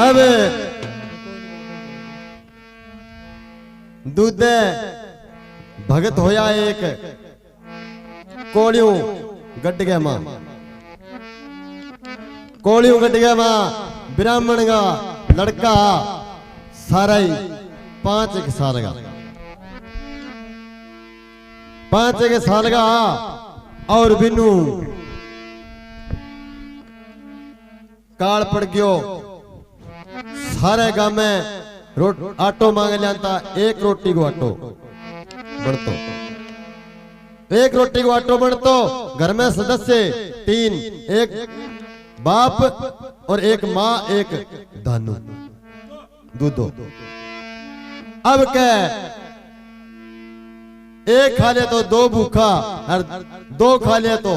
अब दूध भगत होया एक कोलियों गट गया मां कोलियों गट गया मां ब्राह्मण का लड़का सारा ही 5 साल का और बिनु काल पड़ गयो सारे गांव में आटो मांग लिया एक रोटी को आटो बढ़तो एक रोटी को आटो बढ़तो घर में सदस्य 3 एक बाप और एक माँ एक धानु दूधो अब क्या एक खा ले तो 2 भूखा और 2 खा ले तो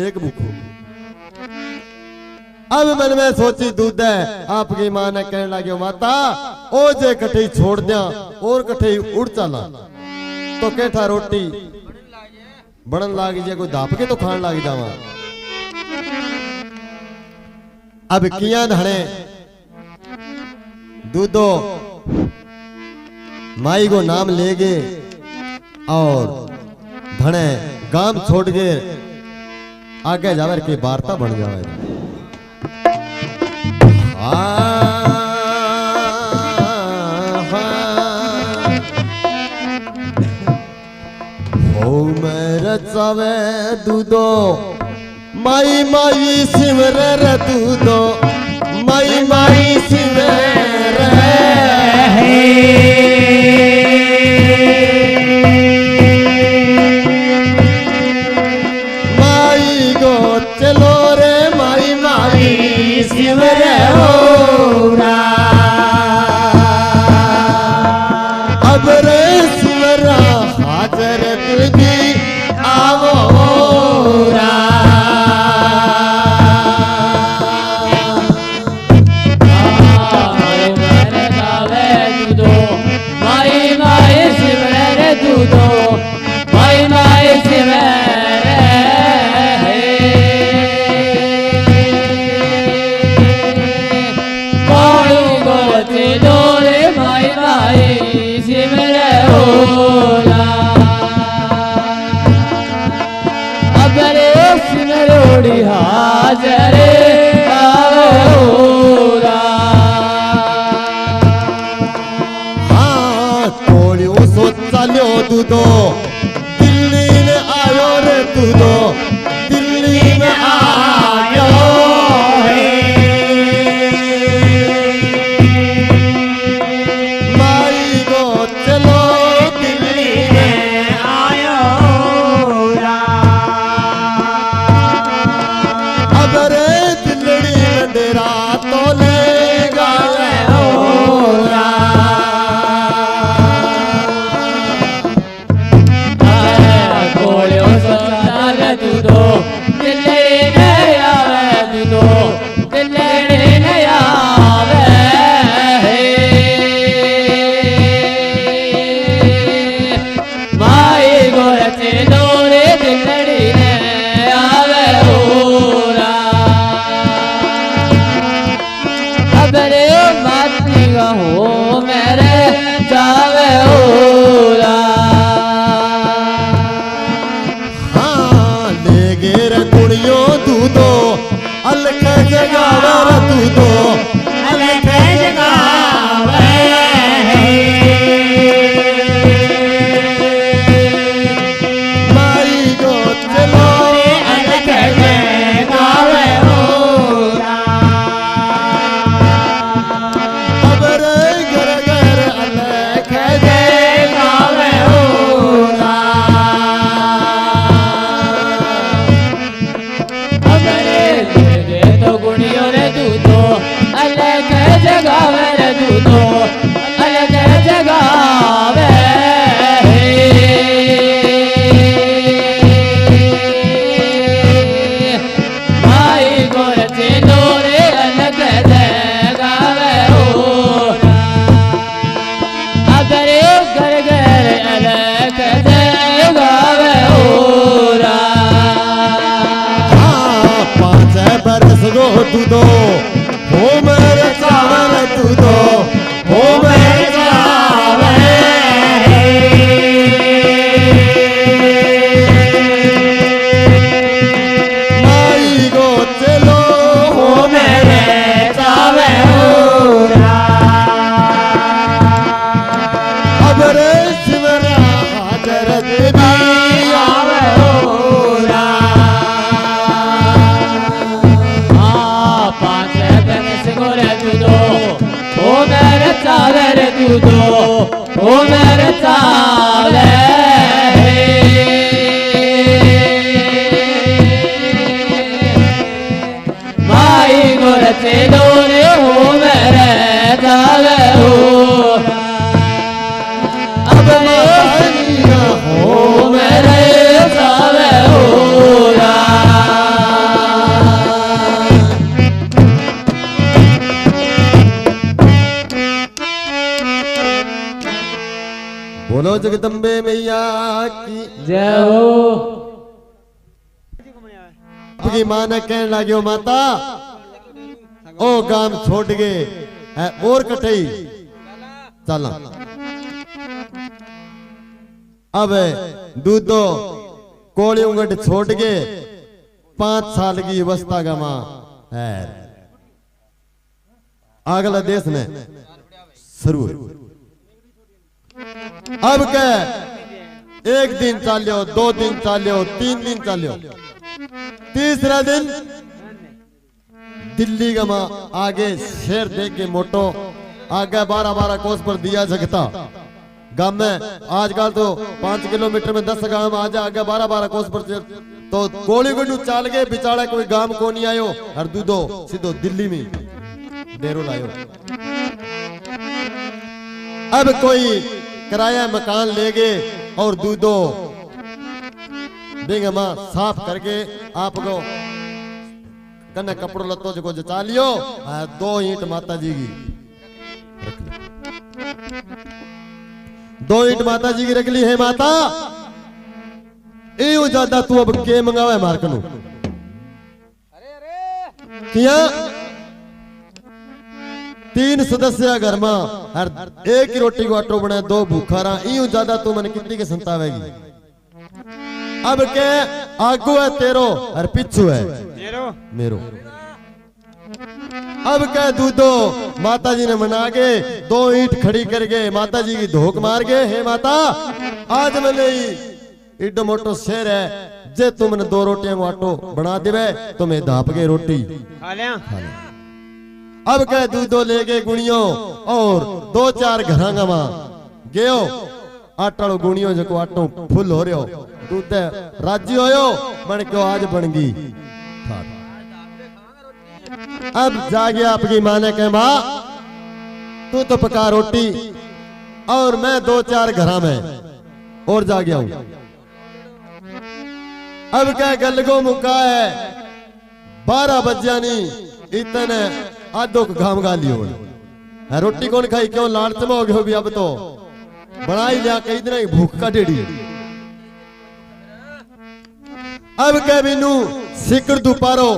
1 भूखो। अब मन में सोची दूध है आपकी मां ने कहने लगे माता ओ जे कठे छोड़ दिया और कठे उड़ चला तो कैठा रोटी बनन लागी जे कोई धाप के तो खान लागी जावा। अब किया धने दूधो माई को नाम ले गए और धने गांव छोड़ के आगे जावर की वार्ता बन जावे। हो मेरे चावे दूधो माई माई सिमर रे दूधो माई माई सिमर माई गो चलो रे माई माई सिमर अब रे सिमरा हाजर तुझी आवो हाजरे हाँ कोलियों सो चलो दूधो दिल्ली में आयो रे दूधो दिल्ली में आयो माई को चलो दिल्ली में आयो अबरे दिल्ली डेरा तो ले गावे कोलियों सोचाल दूधो दिल्ली में आवे दूधो दिल्ली में आवे माई गोर चलो रे दिल्ली में आवे अबरे माती हो मेरे जावे हाँ ले गे रे कुड़ियों दूधो अलग जगावर दूधो अलग जगावे माई को चलो अलग जगावे अबरे घर घर अलग जगावे तो गुड़ियों रे दूधो अलग जगावे रे दूधो अलग जगावे माई गोर चलो रे अलग जगावे अगरे घर घर अलग जगावे बरस गो दूधो हो मेरे चावल दूधो ओ मेरे चावे माई गोरचे दोरे हो मेरे चावे हो अब मानिया हो मेरे चावे हो बोलो जगदम्बे मैया की जय हो। आपकी मां ने कहने लगे माता ओ गाम छोड़ गए है और कटई चला अब दूधो कोड़ी उंगट छोड़ के 5 साल की अवस्था का मां है अगला देश ने शुरू अब क्या 1 दिन चालियो 2 दिन चालियो 3 दिन चालियो तीसरा दिन दिल्ली का मां आगे शेर देख के मोटो आगे 12-12 कोस पर दिया जगता गांव में आजकल तो 5 किलोमीटर में 10 गांव आ जा आगे 12-12 कोस पर तो गोली गुडू चाल के बिचारा कोई गांव को नहीं आयो और दूधो सीधो दिल्ली में डेरो लायो। अब कोई किराया मकान ले गए और दूधो बिंग मां साफ करके आपको कन्ने कपड़ो लत्तो जो जचा लियो 2 ईंट माता जी की 2 ईंट माता जी की रख ली है माता एयो ज्यादा तू अब के मंगावे मारकनु किया 3 सदस्य घर में हर 1 ही रोटी को आटो बने 2 भूखा रहा यूं ज्यादा तू मन कितनी के संतावेगी। अब के आगू है तेरो और पिछू है मेरो अब क्या दूधो माता जी ने मना के 2 ईंट खड़ी कर गए माता जी की धोख मार गए हे माता आज मैंने इड्डो मोटो शेर है जे तुमने 2 रोटियां को आटो बना देवे तो मैं धाप के रोटी खा लिया। अब क्या दूधो ले गए गुणियों और 2-4 घरांगा मां गयो आटाड़ो गुणियों जो आटो फुल हो रहो दूध राजी होयो बन क्यों आज बन गई। अब जागे आपकी मां ने कहा मां तू तो पका रोटी और मैं 2-4 घरा में और जा गया हूं। अब क्या गल को मुका है 12 बजिया नहीं इतने आधो घाम गा लियो रोटी कौन खाई क्यों लालच में हो गयो भी अब तो बना ही लिया कई दिन भूख का डेढ़ी। अब क्या बिनू सिकर दुपारो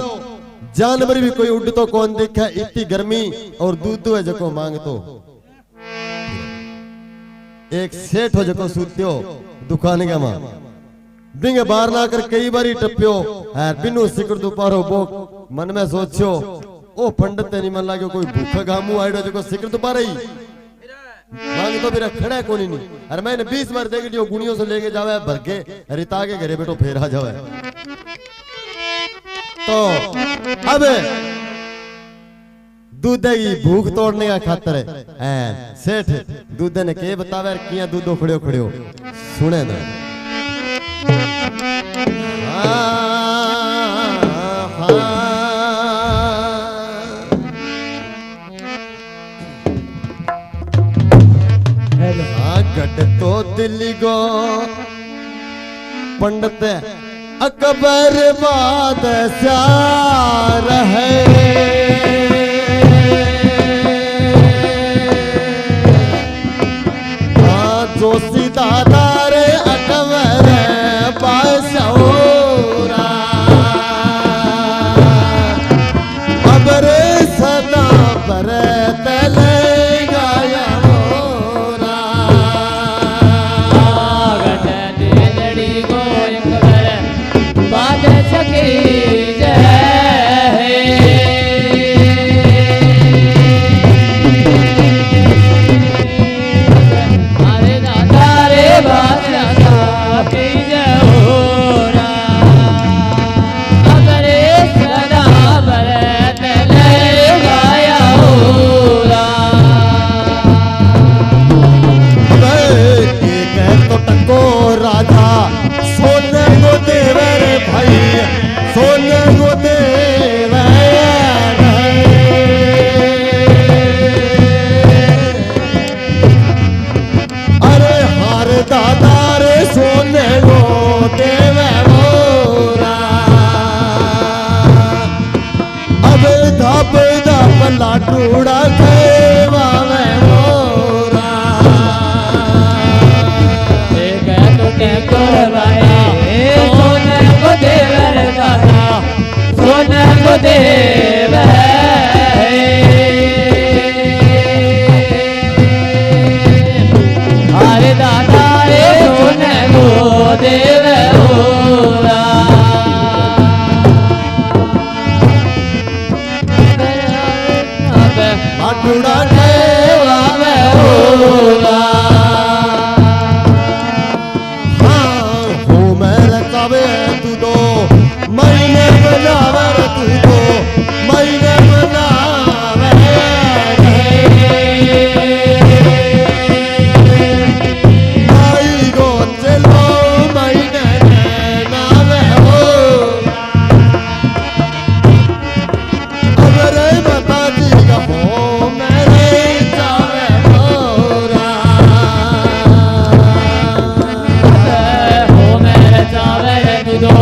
जानवर भी कोई उड़ तो कौन देखा इतनी गर्मी और दूध है जको मांग तो एक सेठ हो जको सूत्यो दुकान का मां बिंग बार ना कर कई बारी टप्यो है बिनू सिकर दुपारो बो मन में सोचो ओ पंडित नहीं मन लागो कोई भूखा गामू आइडो जको सिकर दुपारा ही मांग तो मेरा खड़ा कोनी नहीं अरे मैंने 20 बार देख लियो गुणियों से लेके जावे भर के रिता के घरे बैठो फेर आ जावे तो अब दूध की भूख तोड़ने का खातर है सेठ दूध ने के बतावे किया दूधो खड़ियो खड़ियो सुने ना गट तो दिल्ली गो पंडित अकबर बादशाह है जो सीधादार अकबर बादशाह अबरे सदा पर तले गाया तो इदा पल्ला टूड़ा खेवा में मोरा के कोरबाए सोने को देवर दादा सोने को देव अरे दादा रे सोने को देव होरा टूड़ा खेवा में मोरा तू दो महीने बनावर तू दो महीने बनावे भाई गो चलो महीने नावे हो अगर बता दी हो मेरे जावे होरा दूधो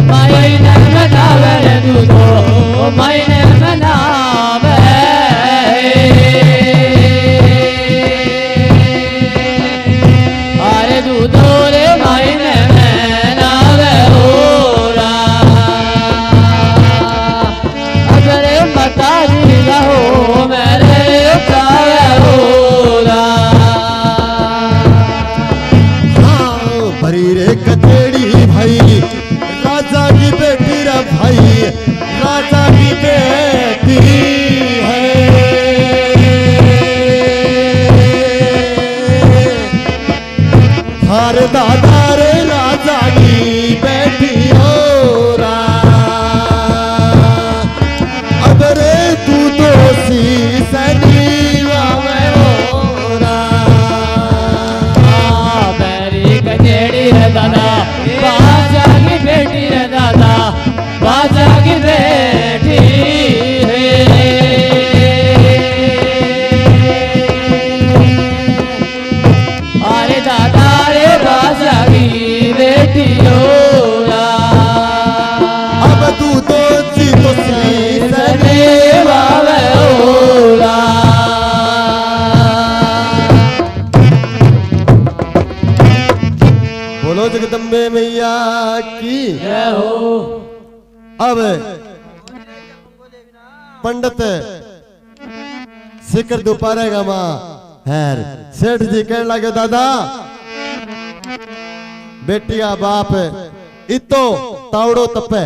मायने मनावे दूधो मायने मनावे अरे दूधो रे मायने मनावे होरा अगर मता दिया हो मेरे चावे होरा भरी रे कचेड़ी भाई राजा की बेटी रे भाई राजा की बेटी है हर दादा रे राजा की बेटी हो अबरे तू दोषी सनी कचेड़ी है दादा बाजा की बेटी है दादा बाजा की बेटी है अरे दादा रे बाजा की बेटी होरा अब तू तो जीतो सने बावे होरा बोलो जगदम्बे मैया की जय हो। अब पंडित सिकर दोपहर का मां हैर सेठ जी कहने लगे दादा बेटी का बाप इतो तावड़ो तपे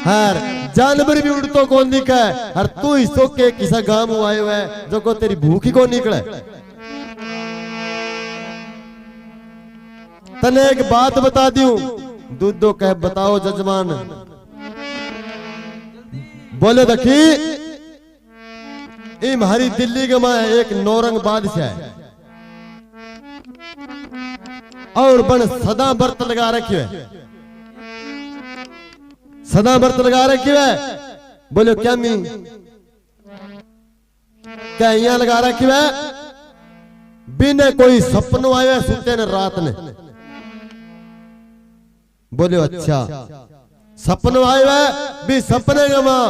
हैर जानवर भी उड़तो कौन दिखे हर तू ही सो के किसा गांव आए हुए जो को तेरी भूख ही को निकले तने एक बात बता दूं दूधो कह बताओ जजमान बोले दखी इम हरी दिल्ली के मां एक नौरंग बादशाह है और बन सदा व्रत लगा रखी है सदा व्रत लगा रखी है बोले क्या मी क्या यहाँ लगा रखी है बिना कोई सपनों आया सुते ने रात ने बोले अच्छा सपनों आया भी सपने का मां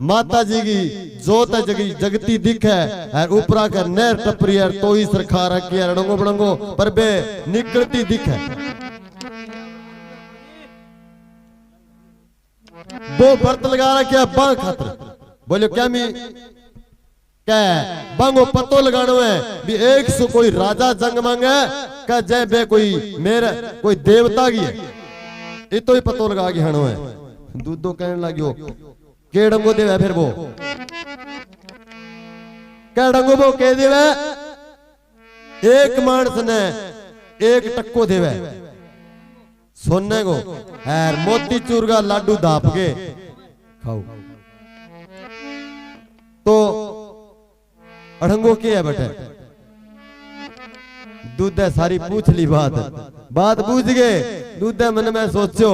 माता जी की जोत जगती दिख है ऊपरा कर नहर टपरी है तो ही सरखा रखी है रड़ंगो बड़ंगो पर बे निकलती दिख है वो व्रत लगा रखे है बांग खातर बोले क्या मी क्या बांगो पतो लगानो है भी एक सो कोई राजा जंग मांगे क्या जय बे कोई मेरे कोई देवता की है ये तो ही पतो लगा के हणो है दूधो कहने लगियो के डंगो देवे फिर वो क्या डंगो वो कह देवे एक मानस ने एक टक्को देवे सोने को हैर मोती चूर का लाडू दाप के खाओ तो अड़ंगो क्या है बेटे दूध सारी पूछ ली बात पूछ गए दूध मन में सोचो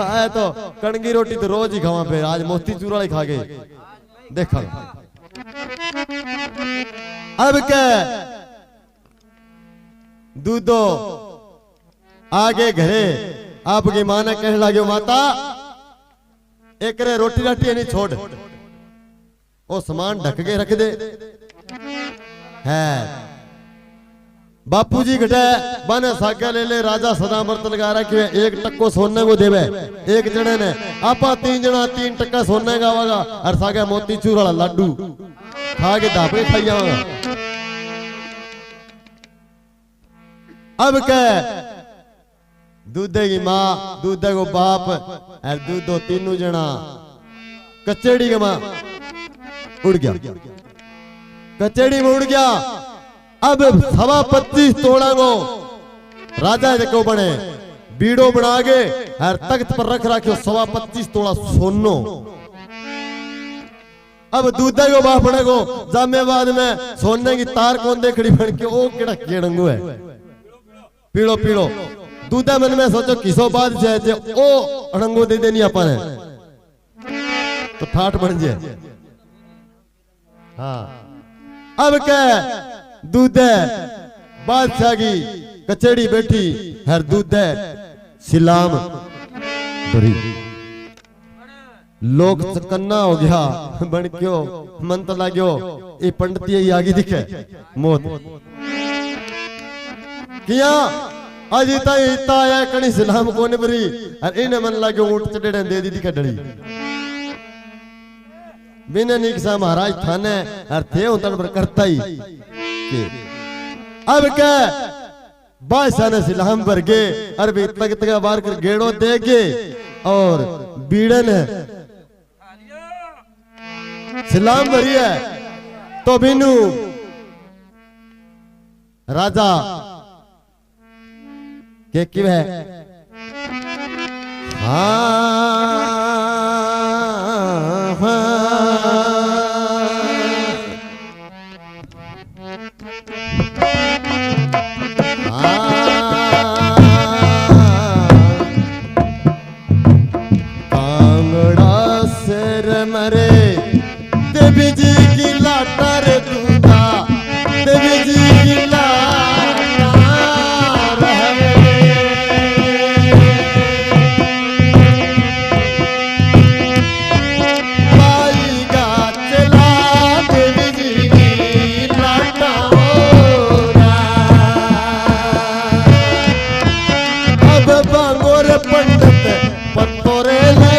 आए तो कणगी रोटी तो रोज ही खावा पे आज मोती चूर वाली खा गए देखा अब क्या दूधो आगे घरे आपकी मां ने कहने लगे माता एक रे रोटी राटी नहीं छोड़ वो सामान ढक के रख दे है बापू जी घटे बने सागा ले ले राजा सदा मर्त लगा रखे एक टक्को सोने को देवे एक जने ने आपा 3 जना 3 टक्का सोने का आवागा और सागे मोती चूर वाला लड्डू खा के दापे खाई आवागा अब क्या दूधे की माँ दूधे को बाप और दूधो 3 जना कचेड़ी के माँ उड़ गया कचेड़ी में उड़ गया अब 25 तोड़ा को राजा को बने बीड़ो बना के और तख्त पर रख रखे 25 तोड़ा सोनो अब दूधे को बाप बने को जामेबाद में सोने की तार कौन देखड़ी बन के ओ केड़ा केड़ंगो है पीड़ो पीड़ो दूधा मन में सोचो किसो बाद जे ओ अड़ंगो दे देनी अपन तो ठाठ बन जाए हाँ अब क्या दूधे बादशाह की कचेड़ी बैठी हर दूधे सिलाम बरी लोग चकन्ना हो गया बन क्यों मन तो लाग्यो ये पंडित आगे दिखे मौत किया आज इता आया कणी सिलाम कोने बरी और इन्हें मन लाग्यो ऊंट चढ़े दे दी दिखे डड़ी बिना नीक सा महाराज थाने और थे उतर पर करता ही अब क्या बादशाह ने सिलाम भर के और भी तख्त का बार कर गेड़ो दे के और बीड़े ने सिलाम भरी है तो बिनु राजा के क्यों है मरे देवी जी की लाटा रे दूधा देवी जी की लाटा पाईगा चला देवी जी की लाटा अब बांगोर पंडित पत्तोरे ले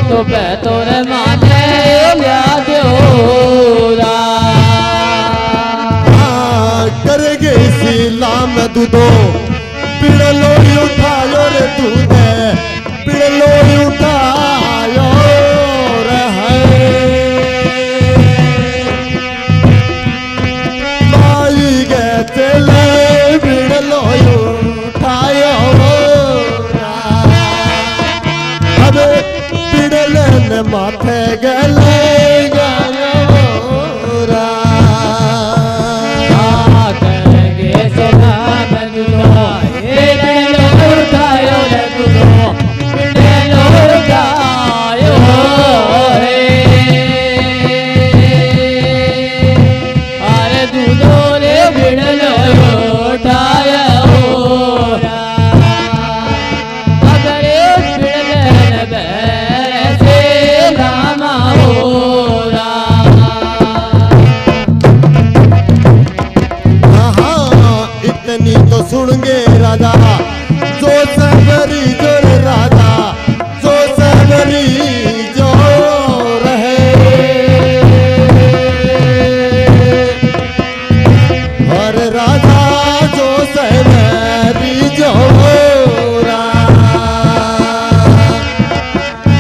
तो बैतोर माने लिया दो करगे सिलाम दूधो पिड़लो उठायो रे दूधे पिड़लो उठायो बाई गे चले पिड़लो उठायो अब पिड़ले माथे गले सुनगे राजा जो सबरी जोर राजा जो सबरी जो रहे हर राजा जो सबरी जो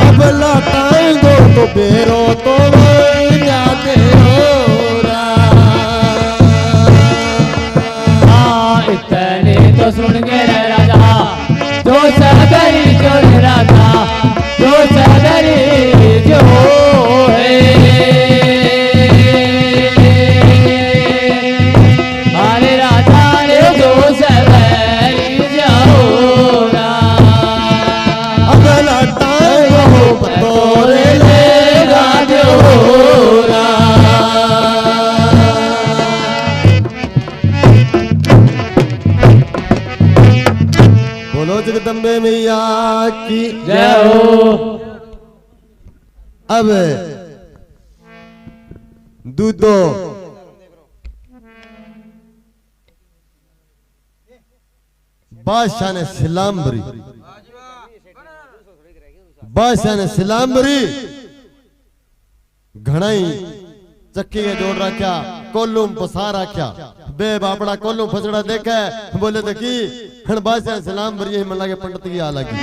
अब लौटाएंगो तो बेरो तो जाते हो तो सुन के राजा जो सबरी जो राजा यो तोरे लेगा जोरा। बोलो जगदम्बे मैया की जय हो। अब दूधो बादशाह ने सलाम भरी, बादशाह ने सलाम भरी, घणाई चक्की के जोड़ रखा, कोल्लूम पसा रखा, बे बापड़ा कोल्लूम फसड़ा देखा, बोले तो की हन बादशाह ने सलाम भरी, मन लगे पंडित की आ लगी।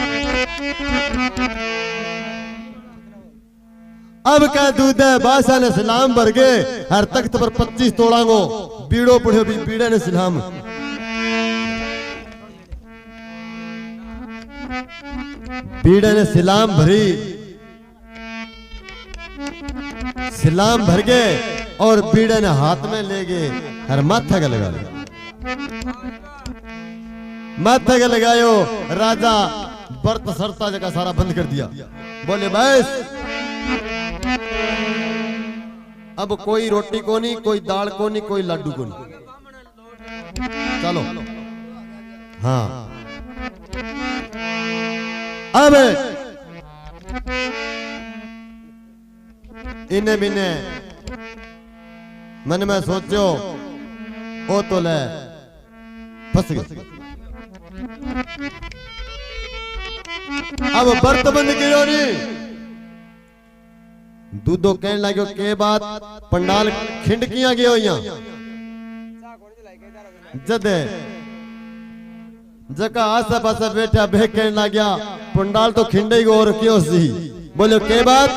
अब क्या दूध है, बादशाह ने सलाम भर गए, हर तख्त पर 25 तोड़ांगो बीड़ो पढ़ो भी बीड़े ने सलाम। बीड़े ने सलाम भरी, सलाम भर गए और बीड़े ने हाथ में ले गए हर माथा का लगा, माथा का लगायो। राजा बर्त सरता जगह सारा बंद कर दिया, बोले बस अब कोई रोटी को नहीं, कोई दाल को नहीं, कोई लड्डू को नहीं, चलो। हाँ अब इन्हें बिने मन में सोचो ओ तो ले फंस गए। अब बर्त बंद करो नहीं, दूधो कहने लगे के बात पंडाल खिंडकियां गए हो जदे जका आसे पासे बैठा बे कहने लग गया पंडाल तो खिंडे और क्यों सी। बोलो के बात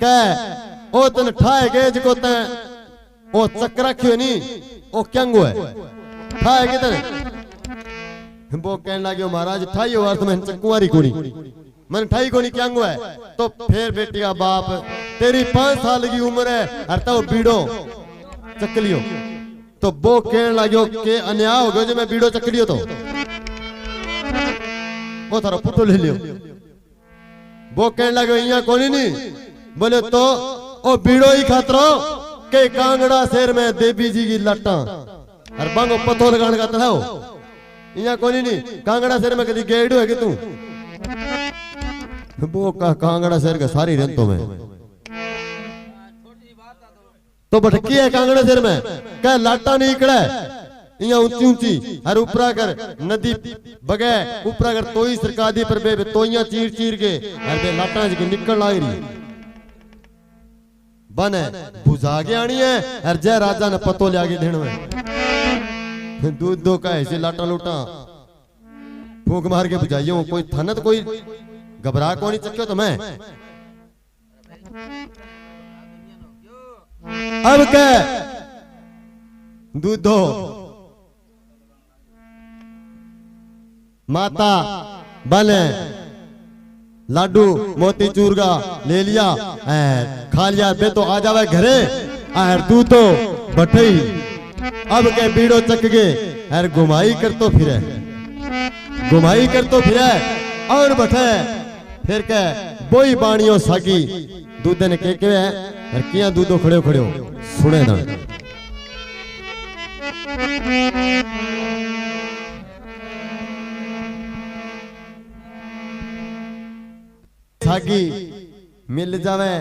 कह ओ तन ठाए गए जको ते ओ चक्र रखियो नी ओ क्यांगो है ठाए के तने। वो कहने लगे महाराज ठाई हो अर्थ में चकुआरी कोनी मन ठाई कोनी क्यांगो है। तो फिर बेटी का बाप तेरी 5 साल की उम्र है और तो बीड़ो चकलियो। तो वो कहने लगे के अन्याय हो गयो जो मैं बीड़ो चकलियो तो वो थारा पुटो ले लियो। वो कहने लगे यहाँ कोनी नहीं। बोले तो ओ बीड़ो ही खातरो के कांगड़ा शहर में देवी जी की लट्टा और बांगो पथो लगाने का था यहाँ कोनी नहीं। कांगड़ा शहर में कभी गेड़ो है कि तू वो का कांगड़ा शहर का सारी रेंतों में तो भटकी है कांगड़ा शहर में क्या लाटा नहीं इकड़ा यहाँ ऊंची ऊंची हर उपरा कर नदी बगे उपरा कर तोई सरकारी पर बे तोइयां चीर चीर के हर बे लाटा जी निकल लाई रही बने बुझा के आनी है हर जय राजा ने पतो ले आगे देने में दूध दो का ऐसे लाटा लूटा फूक मार के बुझाइयो कोई थनत कोई घबरा को नहीं चक्यो तो मैं अब क्या दूध दो माता बने लाडू मोती चूर का ले लिया खा लिया बे तो आ जावे घरे तू तो बटई। अब के बीड़ो चक गए यार घुमाई कर तो फिरे घुमाई कर तो फिरे और बठे फिर के बोई बाणियों सागी दूध ने के है किया दूधो खड़े खड़े सुने ना सागी मिल जावे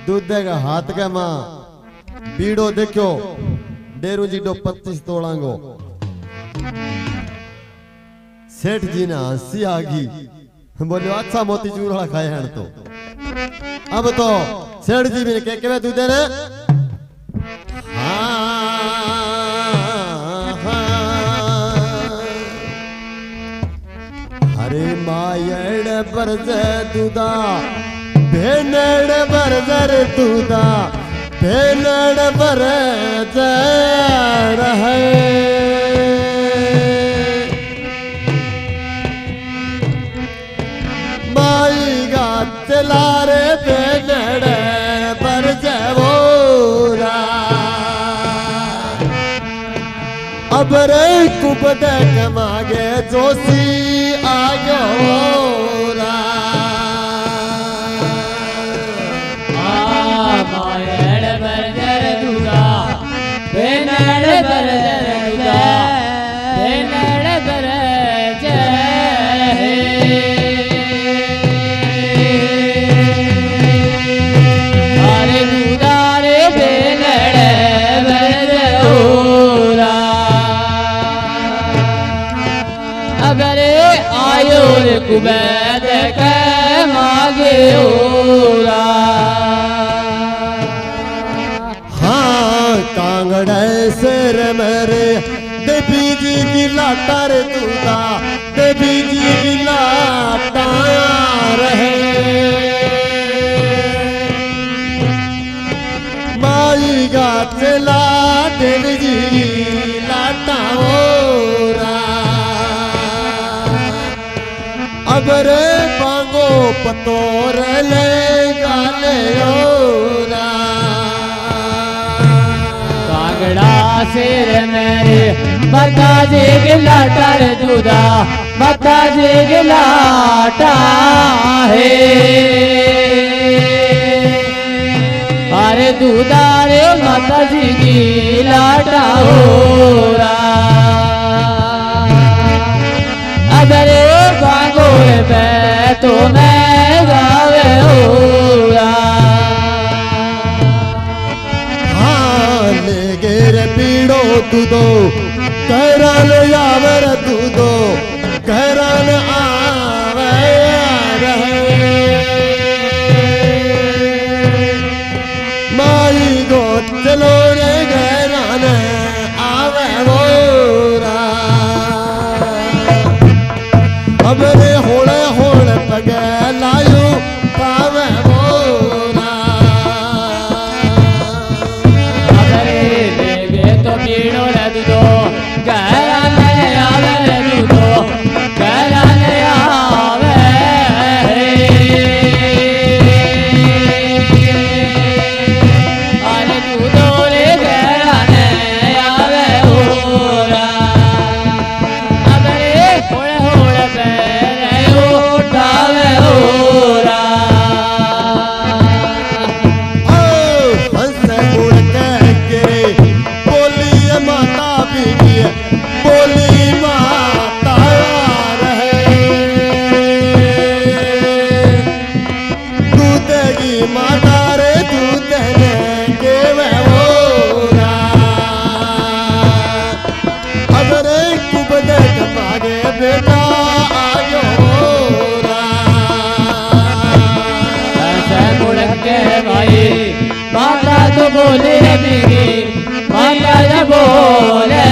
दूध का हाथ का मां बीड़ो देखो डेरू जी डो 25 तोड़ांगो। सेठ जी ने हंसी आ गई बोले अच्छा मोती चूर वाला खाए हैं तो अब तो सेठ जी भी के दूध ने हरे मायड़ बरजे दूधा भेनड़ बरजर दूधा भेनड़ बरज रहे माई गा चलारे भेनड़ बरज वोरा अब रे कुबद कमागे जोशी आयो रा ओरा। हाँ कांगड़े सिर मेरे देवी जी की लाटा रे दूधा, देवी जी की लाटा रहे। माई गा चला देवी जी की लाटा ओरा। अब रे बांगो पतोर ले गाले ओरा। कांगड़ा सिर मेरे माता जी की लाटा रे दूधा, माता जी की लाटा है। अरे दूधा रे माता जी की लाटा ओरा। अरे बांगो पे तो मैं गावे ओरा। हाँ ले गेर पीड़ो दूधो कहरान आवर दूधो, कहरान आवे रहे। माई गो चलो रे कहरान आवे मोरा। अब रे होले होले पगे लायो पावे मोरा। अरे देवे तो पीड़ो रे दूधो, गहरा ने आवे रे दूधो, गहरा ने आवे। अरे दूधो रे गहरा ने आवे ओरा। अरे होले होले पैरे उठावे ओरा। हंस मुड़ के गिरे बोली माता बीगी, बोली माता रहे। दूध की माता रे दूध के वोरा। अब रे कुबद मागे बेटा आयो रा। ऐसे मुड़ के भाई माता तो बोले बीगी, माता जब बोले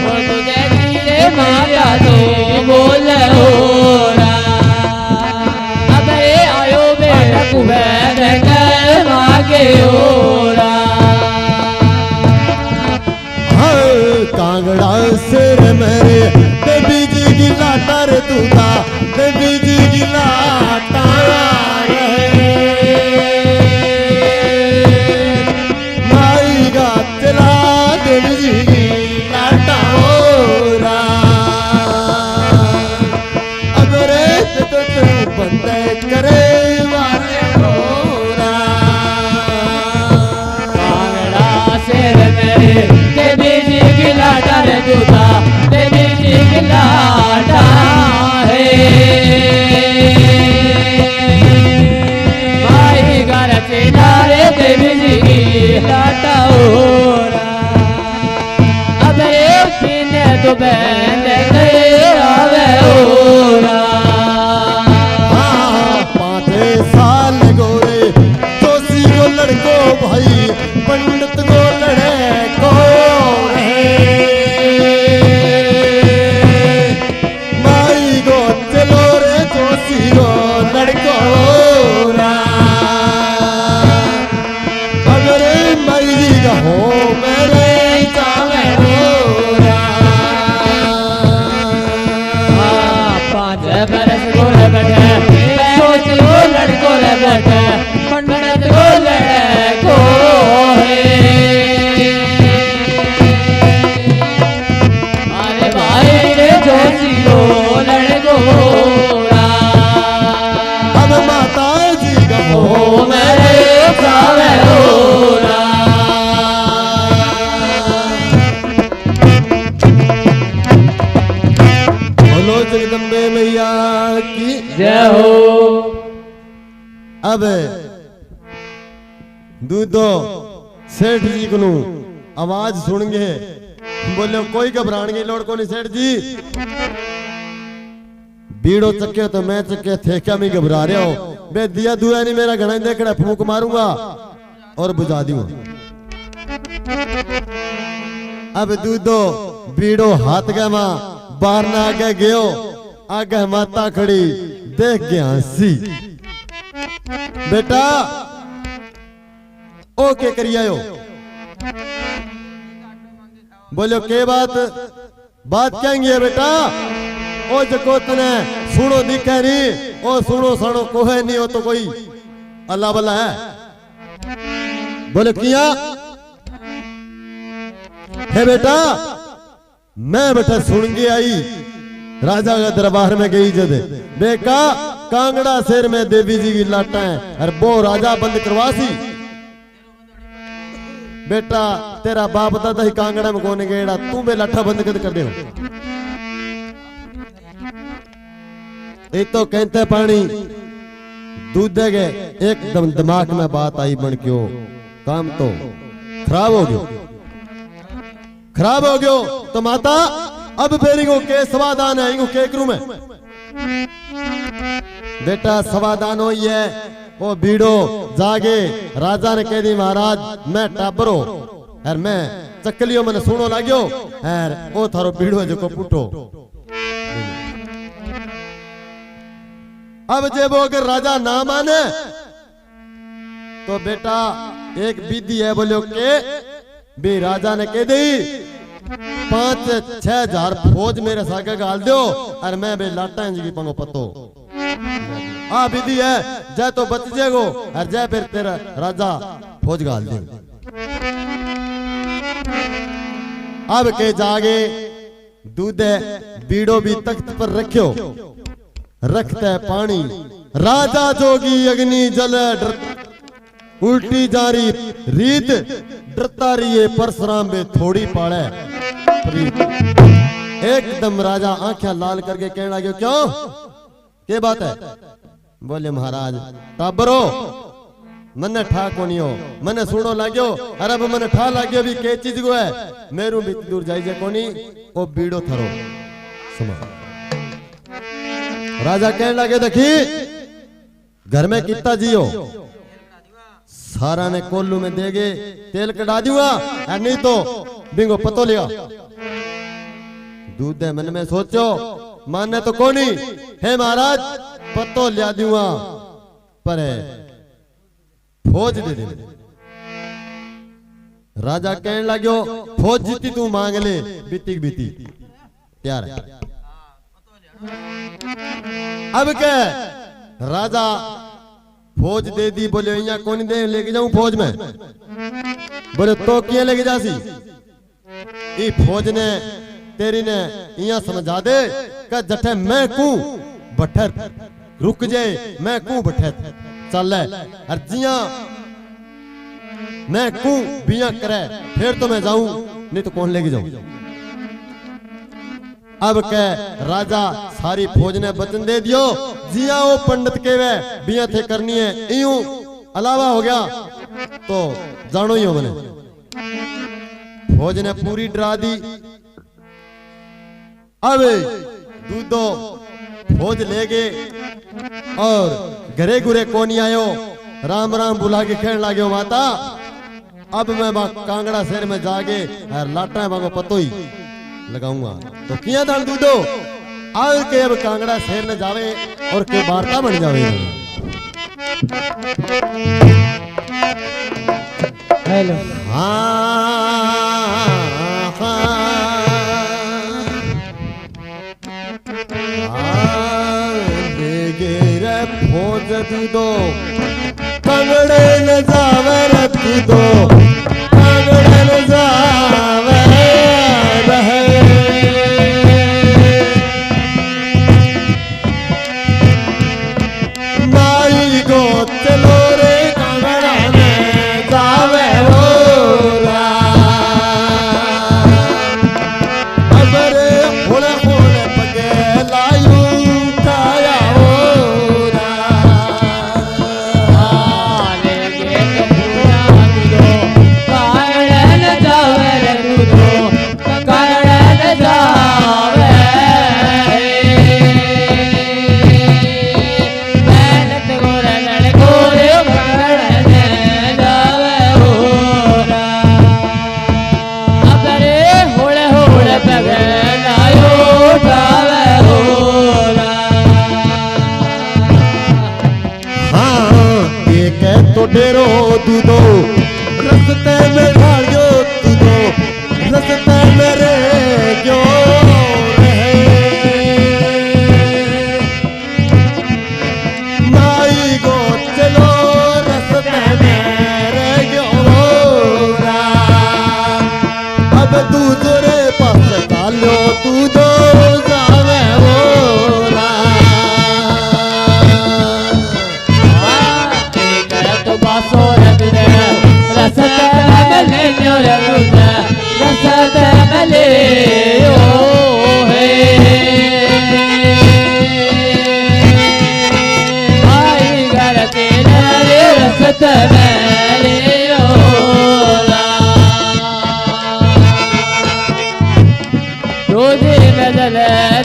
और तुझे धीरे माता तो बोले ओरा। अब ये आयो बेटा कुबेर के मागे ओरा। हाँ कांगड़ा सिर मेरे देवी जी की लाटा रे दूधा, देवी जी की लाटा रहे। माई गा चला देवी जी की लाटा ओरा। अब रे तो बंद करे वाले ओरा। कांगड़ा सिर मेरे देवी जी की लाटा रे दूधा, देवी जी की लाटा है। माई घर चेला रे देवी जी की लाटा ओरा। अब रे पीने तो बहन गए आवे ओरा। हाँ 5 साल गोरे जोशी को लड़को भाई, पंडित को लड़े को रहे। माई गो चलो रे जोशी को लड़को रा। अगर माई जी का हो मेरे जावे रा। 5 बरस गोरे बैठे सोच को लड़को रे बैठे, पंडित को लड़को है। अरे भाई रे जोशी को लड़को रा। अब माता जी का हो ओ मेरे जावे ओरा। बोलो जगदम्बे मैया की जय हो। अब दूधो सेठ जी को आवाज सुन गए बोले कोई घबराने की लोड़ को नहीं सेठ जी। बीड़ो चक्के तो मैं चक्के थे क्या मैं घबरा रहा हो। मैं दिया दुआ नहीं मेरा घना देखड़ा फूंक मारूंगा और बुझा दूंगा। अब दूधो बीड़ो हाथ गए मां बाहर ना आगे गयो आगे माता खड़ी देख के हंसी। बेटा ओ के करियो। बोलो के बात कहेंगे है बेटा। ओ जको तने सुनो दिखे नहीं ओ सुनो सणो कोहे नहीं हो तो कोई अल्लाह भला है। बोले किया है बेटा। मैं बेटा सुन के आई राजा का दरबार में गई जद बेका कांगड़ा शेर में देवी जी की लाटा है और वो राजा बंद करवासी। बेटा तेरा बाप दादा ही कांगड़ा में कोने गेड़ा तू बे लाठा बंद कर दे। ये तो कहते पानी दूध दे गए एकदम दिमाग में बात आई बन क्यों काम तो खराब हो गयो। तो माता अब फेरी को के समाधान है इनको के करूं मैं। बेटा समाधान हो है वो बीड़ो जागे राजा ने कह दी महाराज मैं टाबरो और मैं चकलियो मैंने सुनो लाग्यो और वो थारो बीड़ो जो को पुटो। अब जे वो अगर राजा ना माने तो बेटा एक विधि है बोलो के भी राजा ने कह दी 5-6 हजार फौज मेरे सागे गाल दो और मैं बे लाटा जी की पंगो पतो। आ विधि है जय तो बच जाएगो और जय फिर तेरा राजा फौज गाल दे। अब के जागे दूध बीड़ो भी तख्त पर रखियो रखते पानी राजा जोगी अग्नि जल उल्टी जारी रीत डरता रहिए परशुराम में थोड़ी पाड़े। एकदम राजा आंखें लाल करके कहने लगे क्यों के बात है। बोले महाराज टाबरो मने ठा कोनी हो मने सुनो लाग्यो अरे अब मने ठा लाग्यो भी के चीज को है मेरू भी दूर जाइजे कोनी ओ बीड़ो थरो सुनो। राजा कहने लगे देखी घर में कितना जियो सारा ने कोल्लू में देगे तेल कटा दूंगा और नहीं तो बिंगो पतो लिया। दूध है मन में सोचो माने तो कोनी है महाराज पतो लिया दूंगा पर फौज दे दे। राजा कहने लग्यो फौज जीती तू मांग ले बीती बीती तैयार है। अब क्या राजा फौज दे दी। बोले यहाँ कौन दे लेके जाऊं फौज में। बोले तो क्या लेके जासी ई फौज ने तेरी ने यहाँ समझा दे का जठे मैं कू बठर रुक जाए मैं कू बठर चल और जिया मैं कू बिया करे फिर तो मैं जाऊं नहीं तो कौन लेके जाऊं। अब कह राजा सारी फौज ने वचन दे दियो जिया वो पंडित के वे बिया थे करनी है यूं अलावा हो गया तो जानो ही हो मैंने। फौज ने पूरी डरा दी। अब दूधो फौज ले गए और घरे घुरे कोनी आयो राम राम बुला के कहने लाग्यो माता अब मैं कांगड़ा शहर में जाके और लाटा बागो पतो ही लगाऊंगा। तो किया दान दूधो आल के अब कांगड़ा शहर में जावे और के वार्ता बन जावे। हेलो फौज दूधो कांगड़े न जावे रे दूधो कांगड़े न जावे रहे माई गो चलो रे कांगड़ा में जावे हो अबरे होले होले पगे लायू खाया हो ले गे पूरा दूधो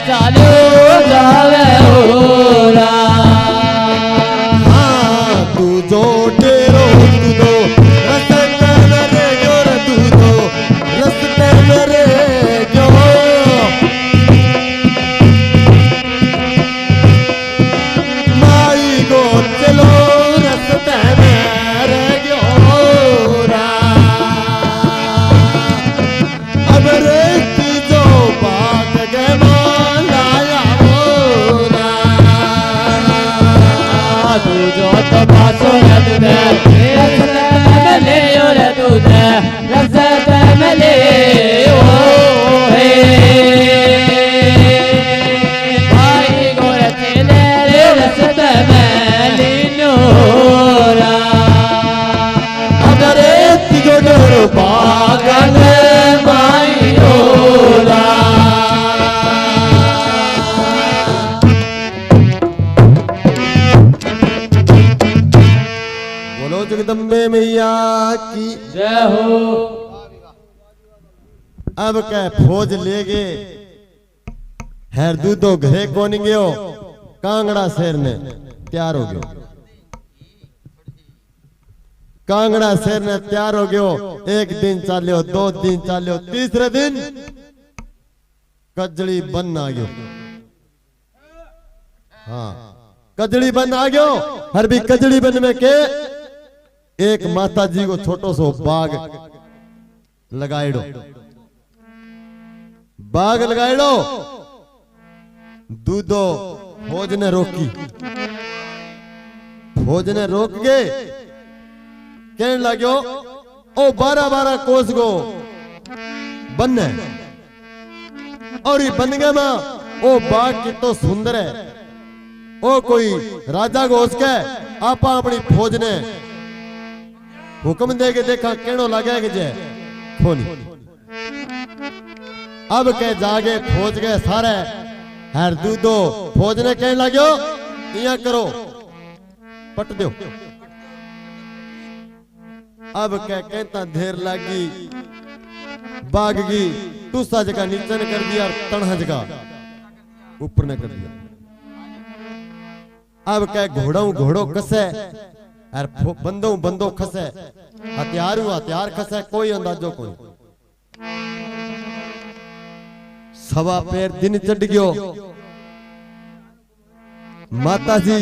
चालो जावे ओरा हाँ तू जो डेरो तू दो रस्ते मेरे गोर तू दो रस्ते मेरे जो माई गो चलो रस्ते मेरे गोरा अब रेती जो बाग के मालाया मोरा तू जो तो पासो रदे रस्ते मले और तुझे रस्ते मले ओ हे भाई गोरे तेरे रस्ते मले नोरा अगर तिगो डोर बागन माई ओला बोलो जगदम्बे मैया की जय हो अब कह फौज ले गए हैर दूधो घरे कौन गयो कांगड़ा शहर ने तैयार हो गयो कांगड़ा शहर ने तैयार हो गयो एक दिन चालियो दो दिन चालियो तीसरे दिन कजड़ी बन आ गयो हाँ कजड़ी बन आ गयो हर भी कजड़ी बन में के एक माता जी को छोटो सो बाग लगाइडो बाग लगाइडो दूधो फौज ने रोकी फौज ने रोक के कहने लाग्यो ओ 12-12 कोस गो बनने और ये बनगे में ओ बाग कितो सुंदर है ओ कोई राजा को उसके आपा अपनी फौज ने हुक्म दे के देखा केड़ो लगे कि जे खोनी अब के जागे फौज गए सारे हर दूधो फौज ने कहने लाग्यो इया करो पट दो अब क्या कहता देर लगी बागगी दूसरा जगह नीचे ने कर दिया और तनहा जगह ऊपर ने कर दिया अब क्या घोड़ो कसे और बंदो खसे हथियार खसे कोई अंदाजो कोई सवा पैर दिन चढ़ गयो माता जी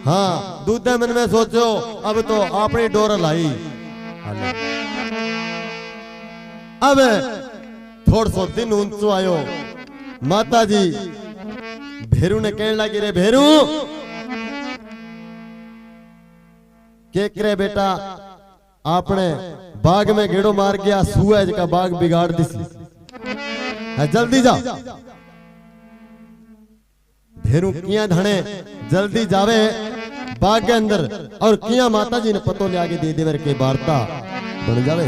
हाँ दूधे मन में सोचो अब तो अपनी डोर लाई अब थोड़ा सो दिन ऊंचो आयो माता जी भेरू ने कहने लगी रे भेरू के करे बेटा आपने बाग में गेड़ो मार गया सूरज का बाग बिगाड़ दिसी जल्दी जा भेरू किया धने जल्दी जावे बाग के अंदर और किया माता जी ने पतो ले आगे दे देवर के वार्ता बन जावे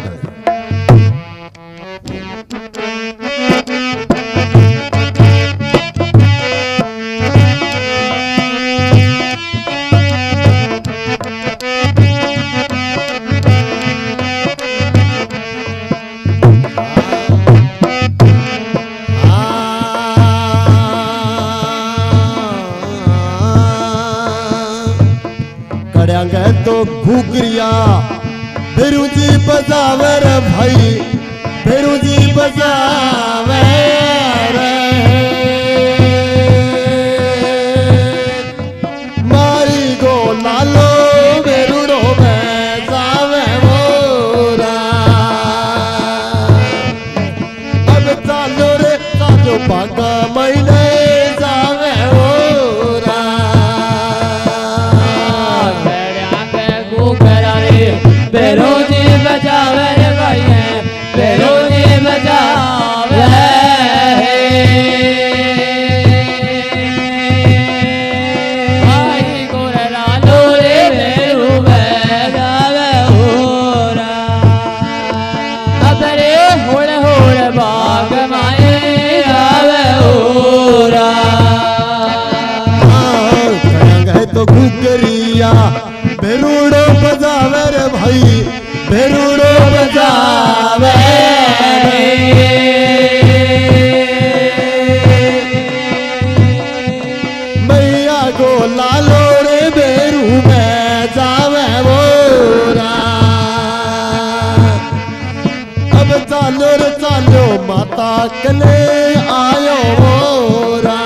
तो घुघरिया भेरू जी बजावे रे भाई भेरू जी बजावे रे मारी गो लालो भेरूड़ो बजावे मोरा अब चालो रे चालो बागा महीने जावे मोरा बेरोजी बजावे रे भाई बेरोजी बजावे भाई गोरे लालो रे बेरू बजावे होरा अब रे होड़ होड़ बाग माए आवे हो और चालो माता कने आयो रा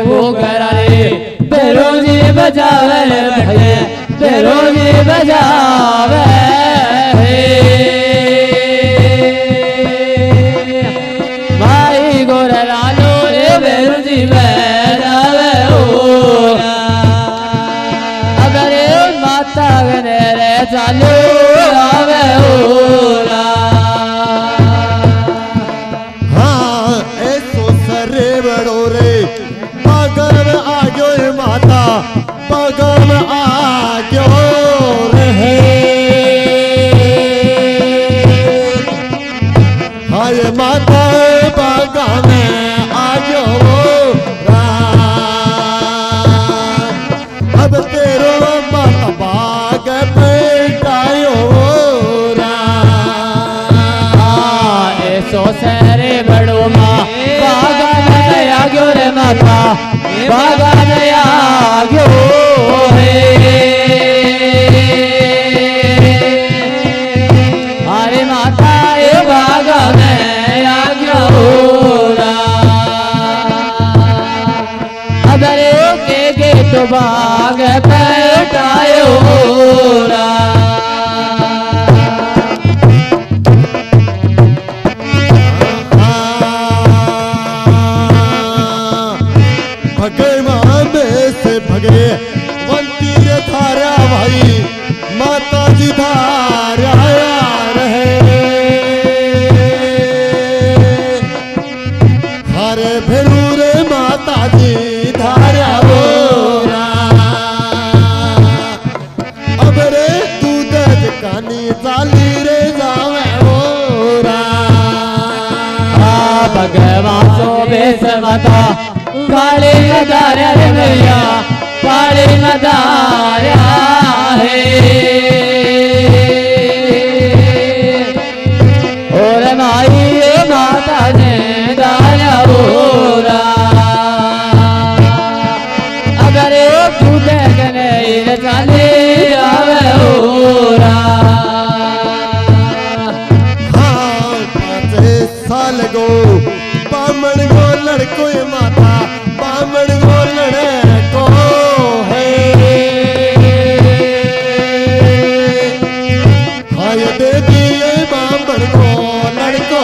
वो घरारे बेरोजी बजावे भैया बेरोजी बजावे भाई गोर लालो रे बेरोजी बजावे अगर माता गने रे चालो आवे हाँ ऐसो सरे बड़ो रे पागल आग्यो माता पागल आग्यो रहे हाय माता पागल आग्यो अब तेरो माता बाग पेटायो सो सरे बड़ो माँ बागा नया ग्यो रे माता बागा नया ग्यो अरे माता ये बागा नया ग्यो अरे के तो बाग पेटायो भगे मंदिर धारा भाई माता जी धारा रहे हरे भेरू रे माता जी धारा बोरा अब रे तू दज कानी चाली रे जावे बोरा भगवान सो बेस माता काली नदार्या रे मैया काली नदार्या है और माई माता ने दाया बोरा अगर तू देखने चले जावे ओरा हाँ 5 साल गो बामण गो लड़को माता बामण गो लड़को है हाय देवी बामण गो लड़को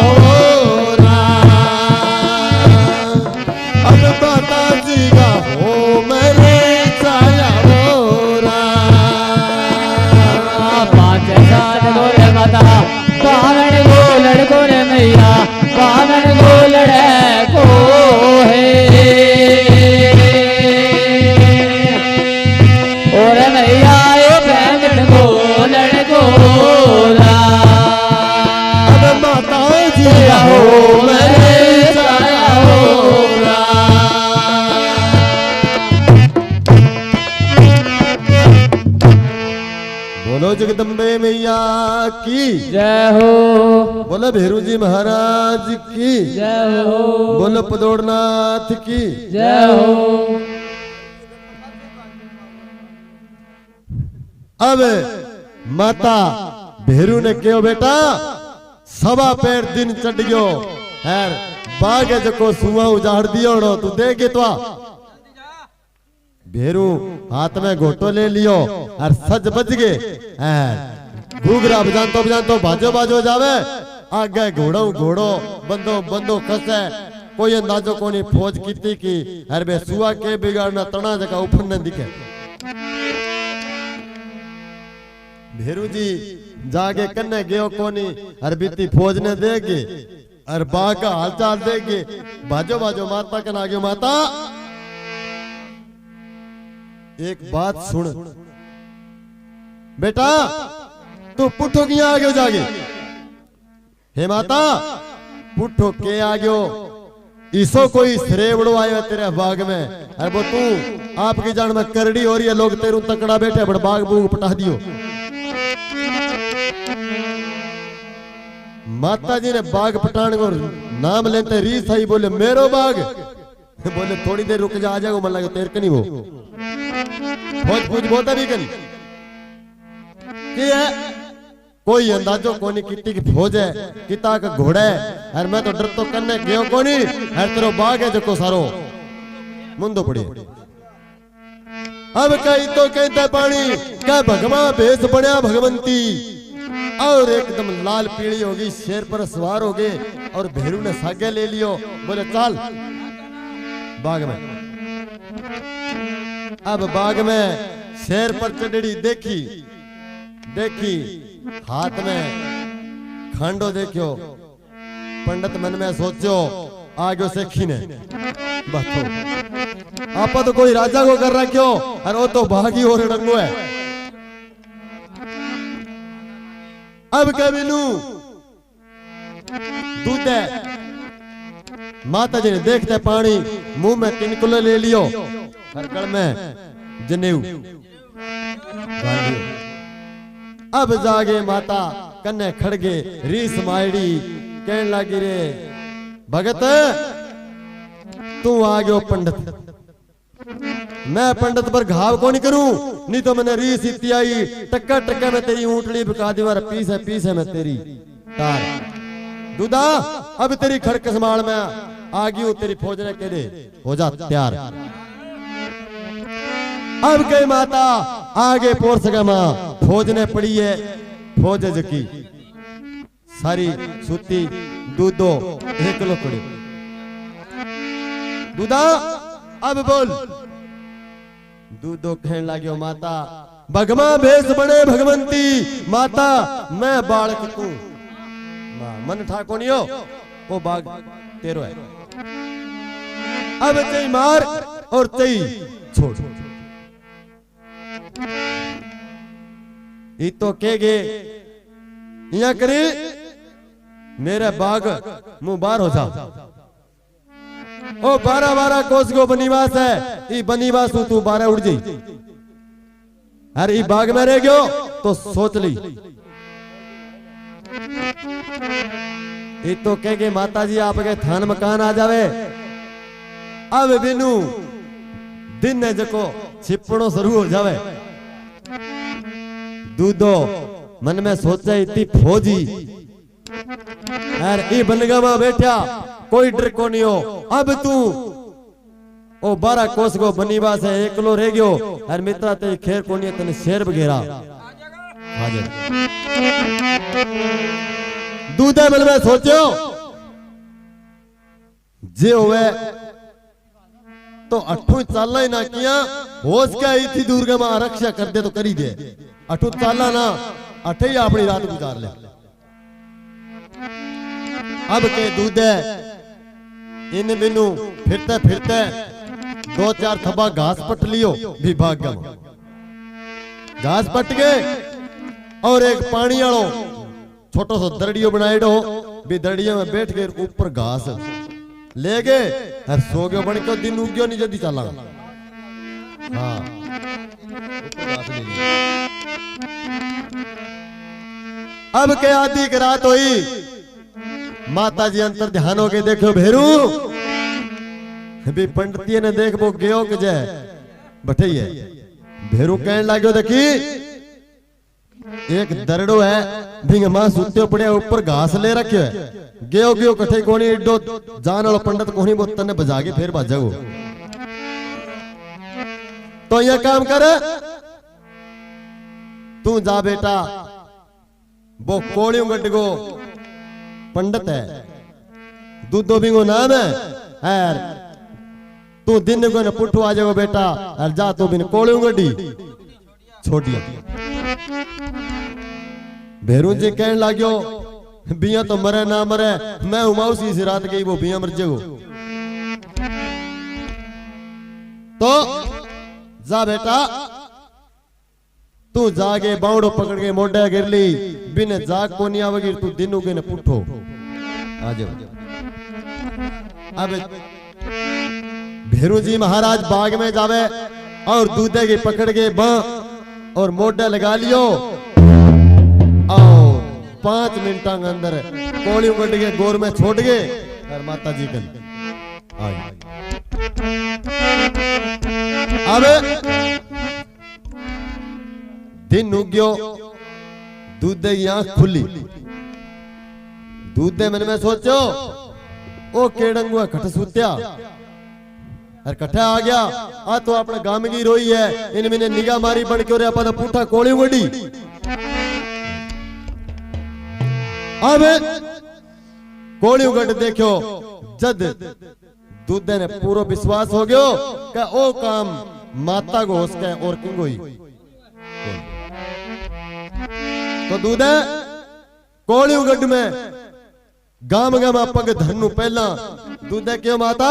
अब माता जी का हो मेरे छाया बोरा 5 साल गोरे माता बामण गो लड़को रे मैया बामण गो लड़को और मैया बामण गो लड़को अब माता जी का हो मेरे छाया बोरा बोलो जगदम्बे मैया की जय हो बोलो भेरू जी महाराज की जय हो बोलो पदोड़नाथ की जय हो अब माता भेरू ने कहो बेटा सवा पैर दिन चढ़ गयो है बाग जको सुआ उजाड़ दियो तू देखे तो भेरू हाथ में घोटो ले लियो और सज बज गए घूघरा बजान तो बाजो बाजो जावे आगे घोड़ो बंदो बंदो कसे कोई अंदाजो कोनी फौज कीती की अरे बे सुआ के बिगाड़ना तना जका ऊपर न दिखे भेरू जी जागे कन्ने गयो कोनी अरे बीती फौज ने देगे अरे बा का हालचाल देगे बाजो बाजो माता के नागे माता एक बात सुन बेटा तू पुठो किया आगे जागे हे माता पुठो के आगे इसो कोई श्रेवड़ो आयो तेरे बाग में अरे वो तू आपकी जान में करड़ी हो रही है लोग तेरू तकड़ा बैठे बड़ बाग बूग पटा दियो माता जी ने बाग पटाने को नाम लेते रीस आई बोले मेरो बाग बोले थोड़ी देर रुक जा आ जाओ मन लगे तेर कनी वो फौज फौज बोता भी कनी की है कोई अंदाजो कोनी कितनी की फौज है किता का घोड़ा है और मैं तो डर तो करने गयो कोनी हर तेरो बाग है जको सारो मुंदो पड़ी अब कई तो कहते पानी क्या भगवा भेष बढ़िया भगवंती और एकदम लाल पीली होगी शेर पर सवार हो गए और भेरू ने सागे ले लियो बोले चल बाग में। अब बाग में शेर पर चढ़ी देखी हाथ में खांडो देखियो पंडित मन में सोचो आगे सेखी ने बातो आपा तो कोई राजा को कर रखियो और वो तो भागी और डंगो है। अब कबिलू दूध है माता जी ने देखते पानी मुंह में 3 किलो ले लियो हर गल में जनेऊ अब जागे माता कन्ने खड़गे रीस मायड़ी कहने लगी रे भगत तू आ गयो पंडित मैं पंडित पर घाव कौन करूं नहीं तो मैंने रीस इतनी आई टक्का टक्का में तेरी ऊंटली बिका दीवार पीस है मैं तेरी तार दूधा अब तेरी खड़क संभाल में आ गई हूं तेरी फौज ने कह दे हो जा तैयार। अब गई माता आगे पोर सका मां फौज ने पड़ी है फौज जकी सारी सूती दूधो 1 किलो पड़ी दूधा अब बोल दूधो कहने लगे माता भगवा भेष बड़े भगवंती माता मैं बालक तू मन ठाको नहीं हो वो बाग तेरो है अब चई मार और चई छोड़ ये तो कहेगे यहाँ करी मेरे बाग मुंह बाहर हो जाओ ओ 12 कोस को बनीवास है ई बनीवास तू 12 उड़ जी अरे ई बाग में रह गयो तो सोच ली ये तो कहेगे माता जी आपके थान मकान आ जावे अब बिनु दिन है जको छिपड़ो शुरू हो जावे दूधो मन में सोचे इतनी फौजी यार ई बनगा में बैठा कोई डर को नहीं हो अब तू ओ 12 कोस को बनीवास है 1 किलो रह गयो यार मित्रा ते खेर को नहीं तने शेर बगेरा हाजिर दूधे मन में सोचो जे होवे तो 8 चाला ही ना किया होश क्या इतनी दुर्गा में रक्षा कर दे तो करी दे 8 चाला ना 8 ही अपनी रात गुजार ले। अब के दूधे इन बिनु फिरते फिरते 2-4 थबा घास पट लियो भी भाग गया घास पट गए और एक पानी वालो छोटो सो दरड़ियो बनाएडो भी दरड़िया में बैठ गए ऊपर घास ले गए और सो गयो बन के दिन उग्यो नहीं जल्दी चला हाँ ऊपर घास ले लिया। अब के आधी की रात हुई माता जी अंतर ध्यान हो के देखो भेरू भी पंडित ने देख वो गयो के जय बैठे है भेरू कहने लागो देखी एक दरड़ो है भिंग मां सुत्यो पड़े ऊपर घास ले रखे है गयो कठे कोनी एडो जान वालो पंडित कोनी वो तने बजा के फिर भाजागो तो यह काम कर तू जा बेटा वो कोड़ियों गड्डगो पंडित है दूधो बिंगो नाम है यार तू दिन को न पुठो आ जाओ बेटा और जा तू बिन कोड़ियों गड्डी छोड़िया भेरू जी कहने लाग्यो बिया तो मरे ना मरे मैं उमाउसी से रात गई वो बिया मर जाओ तो जा बेटा तू जागे बावड़ो पकड़ के मोढ़े गिर ली बिन जाग को नहीं आवगी तू दिन उगे न पुठो आ जाओ। अब भेरू जी महाराज बाग में जावे और दूधे की पकड़ के बां और मोढ़े लगा लियो और 5 मिनटा के अंदर कोड़ी उगड़ के गोर में छोड़ गए और माता जी कल आई। अब दिन उग्यो दूधे की आंख खुली। दूधे मन में सोचो ओ केड़ंगुआ कठ सुत्या और कठा आ गया आ तो अपने गाम की रोई है इन मैंने निगाह मारी बन के अपा तो पूठा कोड़ी वड़ी। अब कोड़ी गट देखो जद दूधे ने पूरा विश्वास हो गयो कि ओ काम माता को उसके और किंग हुई। तो दूधे कोड़ी गट में गाम गाम पग धरनु पहला दूधे क्यों माता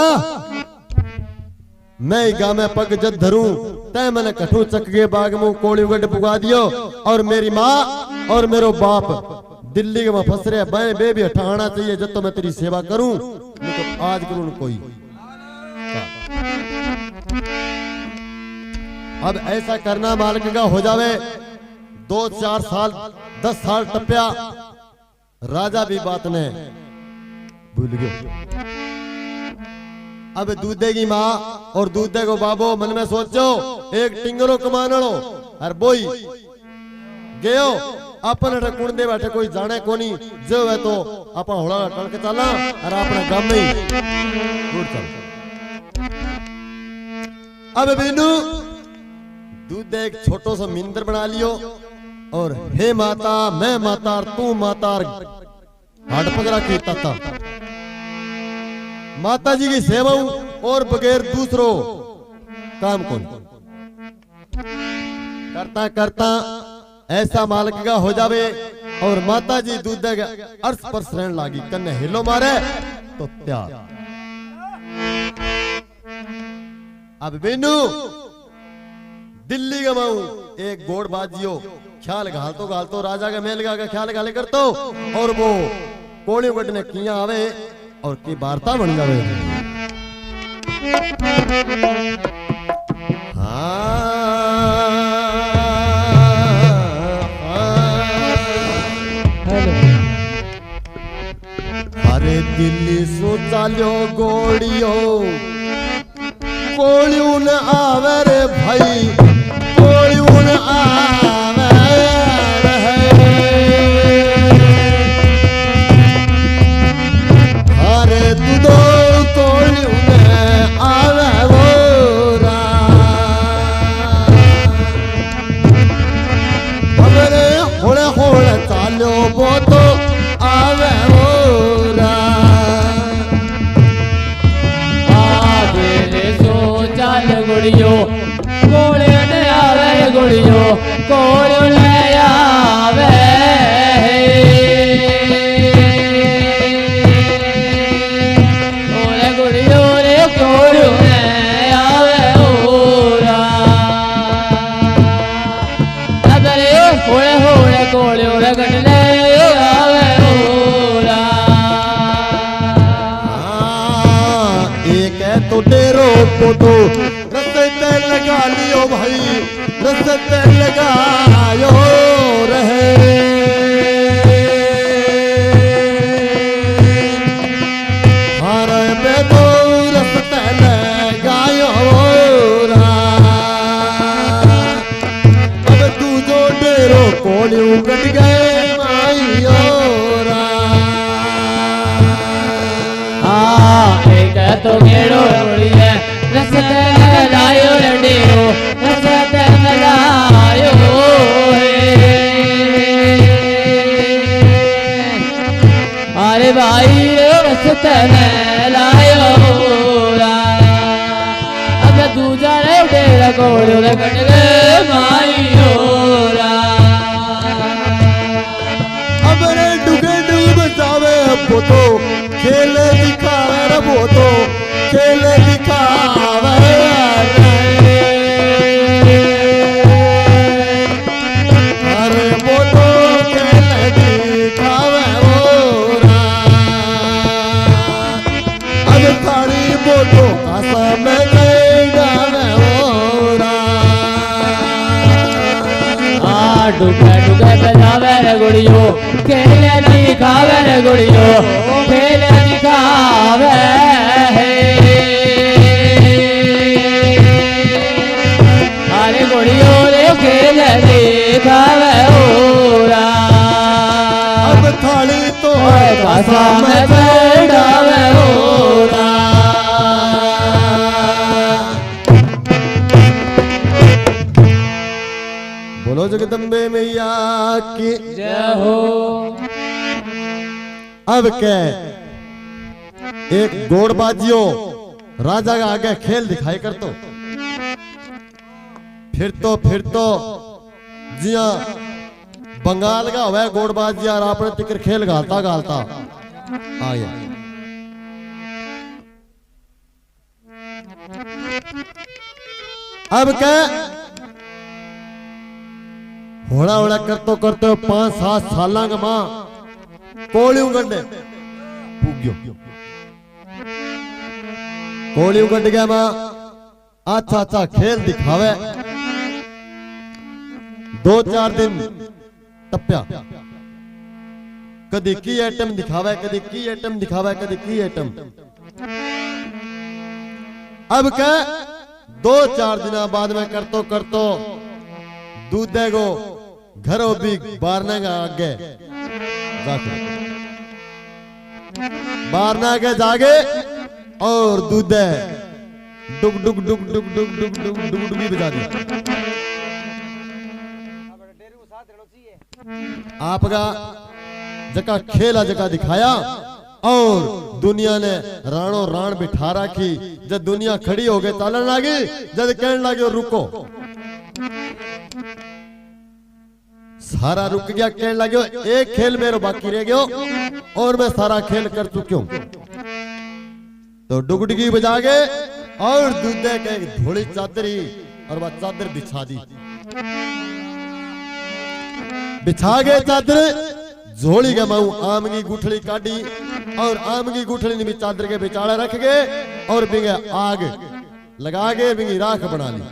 मैं गांव में पग जद धरूं तय मैंने कठू चक के बाग में कोड़ी गड पुगा दियो और मेरी माँ और मेरो बाप दिल्ली में फंस रहे बाएं बे भी हटाना चाहिए जब तो मैं तेरी सेवा करूं नहीं तो आज करूं कोई। अब ऐसा करना मालिक का हो जावे 2-4 साल 10 साल टप्या राजा भी बात ने भूल गयो। अब दूधे की माँ और दूधे को बाबो मन में सोचो एक टिंगरो कमानो और बोई गयो अपन कुण दे बैठे कोई जाने कोनी जो है तो अपन होड़ा टल के चला और अपने गांव में ही चल। अब बिनु दूधे एक छोटो सा मिंदर बना लियो और हे माता मैं माता तू माता हाथ पकड़ा की ताता माता जी की सेवा और बगैर दूसरो काम कौन करता करता ऐसा मालिक का हो जावे और माता जी दूध अर्श पर शरण लागी कन्ने हिलो मारे तो त्याग। अब बिनु दिल्ली गमाऊ एक गोड़ बाजियो ख्याल घालतो राजा का मेल का ख्याल घाले करतो और वो कोड़ी गट ने किया आवे और की वार्ता बन जावे। अरे दिल्ली सो चालो गोड़ियो कोड़ियों न आवे रे भाई कोड़ियों न आवे दो कोड़ियों ने आवे वो हमरे होड़े होड़े चालो वो तो आवे वो आगे सो चाल गुड़ियो कोड़े ने आवे गुड़ियो कोड़े ने आवे तो डेरो को तो रस्ते लगा लियो भाई रस्ते लगायो रहे हारे में तो रस्ते लगायो अब तू जो डेरो कोड़ियों कट गए माइयो तो घेरो है रसते लायो रडेरो रसते लायो अरे भाई रसते लायो अब दूजा रे डेरा कोड़ो रे कट गए माइयो अब रे डुगे डूब जावे अब तो खेल दिखावे रे वो तो खेल दिखावे अरे वो तो खेल दिखावे अब थारी वो तो आशा में गावे डुगे डुगे बजावे रे गुड़ियो खेल दिखावे रे गुड़ियो खेल दिखावे अरे गुड़ियो रे खेल दिखावे ओरा आशा में चढ़ावे होरा। बोलो जगदम्बे मैया की जय हो। अब क्या एक गोड़बाजियों राजा का आगे खेल दिखाई कर तो फिर तो जिया बंगाल का हुआ गोड़बाजी और आपने तिकर खेल घालता घालता आ गया। अब क्या होड़ा होड़ा करते 5-7 साल का मां कोलियों गंडे कोलियों गंड गया मां अच्छा खेल दिखावे 2-4 दिन टप्या कदी की आइटम दिखावे कदी की आइटम दिखावे कदी की आइटम। अब क्या 2-4 दिन बाद में करतो दूध को घरों भी बारने का आगे बारना के जागे और दूध डुग डुग डुग डुग डुग डुग डुग डुग डुगी बजा दी। आपका जका खेला जका दिखाया और दुनिया ने राणो राण बिठा रखी। जब दुनिया खड़ी हो गई चालन लगी जब कहने लगे रुको सारा रुक गया कहने लगे एक खेल मेरे बाकी रह गयो और मैं सारा खेल कर चुकी हूं। तो डुगडुगी बजा के और दूधे के धोली चादरी और वह चादर बिछा दी बिछा के चादर झोली के माऊ आम की गुठली काटी और आम की गुठली ने भी चादर के बिचाड़े रख गए और बिंगे आग लगा के बिंगी राख बना ली।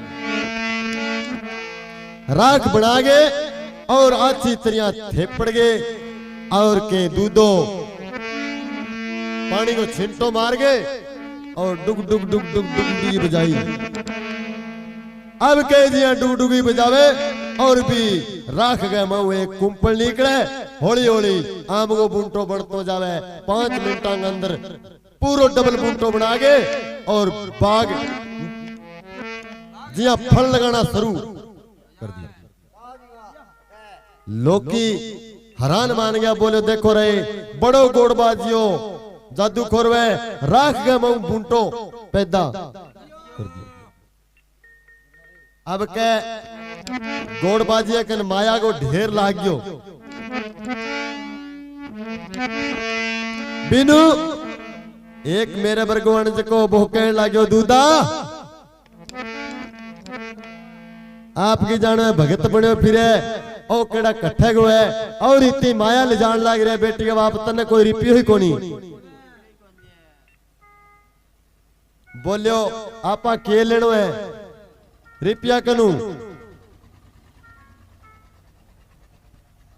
राख बना के और अच्छी तरह थेपड़ गए और के दूधो पानी को छिंटो मार गए और डुग डुग डुग डुग डुगडुगी बजाई। अब कह दिया डुगडुगी बजावे और भी राख गए माऊ एक कुंपल निकले होली होली आम को बूंटो बढ़तो जावे 5 मिनट के अंदर पूरा डबल बूंटो बना के और बाग जिया फल लगाना शुरू कर दिया। लोकी हैरान मान गया बोले देखो रहे बड़ो गोड़बाजियों जादू खोरवे राख गए मऊ बूंटो पैदा कर दिया। अब के गोड़बाजी कन माया को ढेर लाग गयो बिनु एक मेरे बरगवान को बहु कहने लाग्यो दूधा आपकी जाने भगत बने फिरे ओ केड़ा कट्ठे गो है और इतनी माया ले जान लाग रहे बेटी के बाप तने कोई रिपियो ही कोनी। बोलियो आपा के लेनो है रिपिया कनु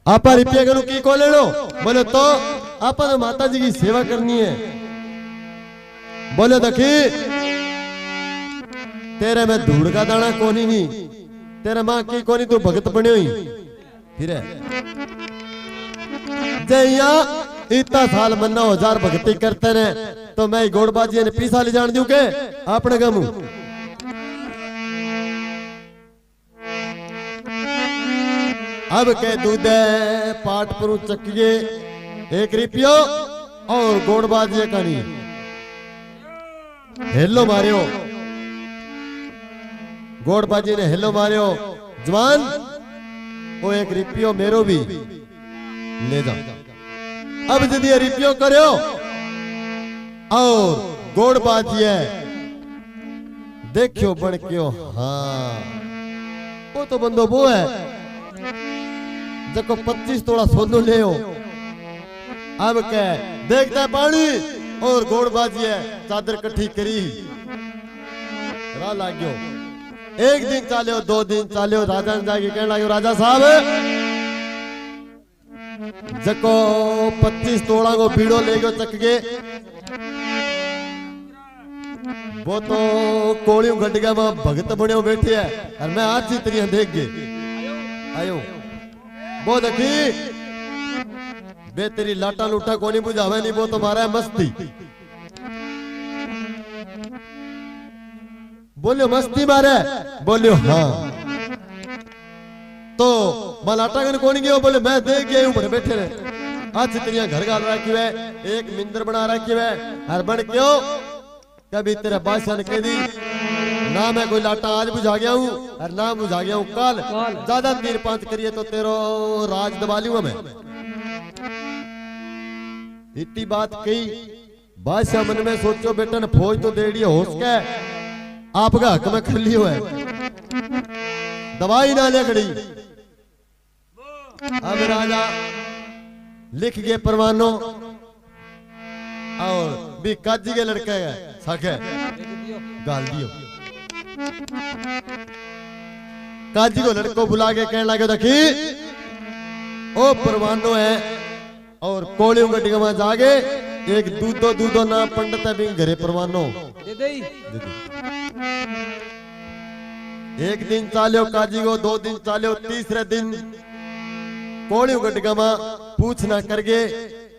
आपा रिपिया कनु की को लेनो। बोले तो आपा तो माता जी की सेवा करनी है। बोले देखी तेरे में धूड़ का दाना कोनी नहीं तेरे मां की कोनी तू भगत बने हुई फिर जैया इतना साल मन्ना 1000 भक्ति करते ने तो मैं गोड़बाजी ने पीसा ले जान दूं के आपने गमू। अब के दूधे पाट पर चक्किए 1 रुपयो और गोड़बाजी का नहीं हेलो मारियो गोड़बाजी ने हेलो मारियो जवान वो 1 रुपयो मेरो भी ले जा। अब जब ये रिपियो करो और गोड़बाजी है देखियो बन क्यों हाँ वो तो बंदो वो है जको 25 तोड़ा सोनू ले हो। अब क्या देखता है पानी और गोड़बाजी है चादर कट्ठी करी रा लाग्यो 1 दिन चालो 2 दिन चालो राजा ने जाके कहने लगे राजा साहब जको 25 तोड़ा को बीड़ो ले गयो चक के वो तो कोलियों घट गया वहां भगत बने बैठे है और मैं आज ही तरिया देख गए आयो वो देखी बे तेरी लाटा लूटा कोनी बुझावे नहीं, वो तुम्हारा है मस्ती। बोलियो मस्ती मारे, बोलियो हाँ। तो मलाटा कन कौन गयो, बोले मैं देख गया हूं, बड़े बैठे रहे। आज तेरिया घर गाल रखी है, एक मिंदर बना रखी है, हर बन क्यों कभी तेरे बादशाह ने कह दी ना मैं कोई लाटा आज बुझा गया हूं और ना बुझा गया हूं कल, ज्यादा तीर पांच करिए तो तेरो राज दबा लूंगा मैं। इतनी बात कही, बादशाह मन में सोचो बेटा ने फौज तो दे दी होश के, आपका हक में कर लियो है, दवाई ना ले खड़ी। अब राजा लिख गए परवानों, और भी काजी के लड़के है साखे गाल दियो। काजी को लड़को बुला के कहने लगे देखी ओ परवानो है और कोड़ियों का टिकमा जागे, एक दूधो दूधो ना पंडित है भी घरे परवानो दे दे। एक दिन चालियो काजी को, 2 दिन चालियो, तीसरे दिन कोड़ियों का टिकमा पूछना करके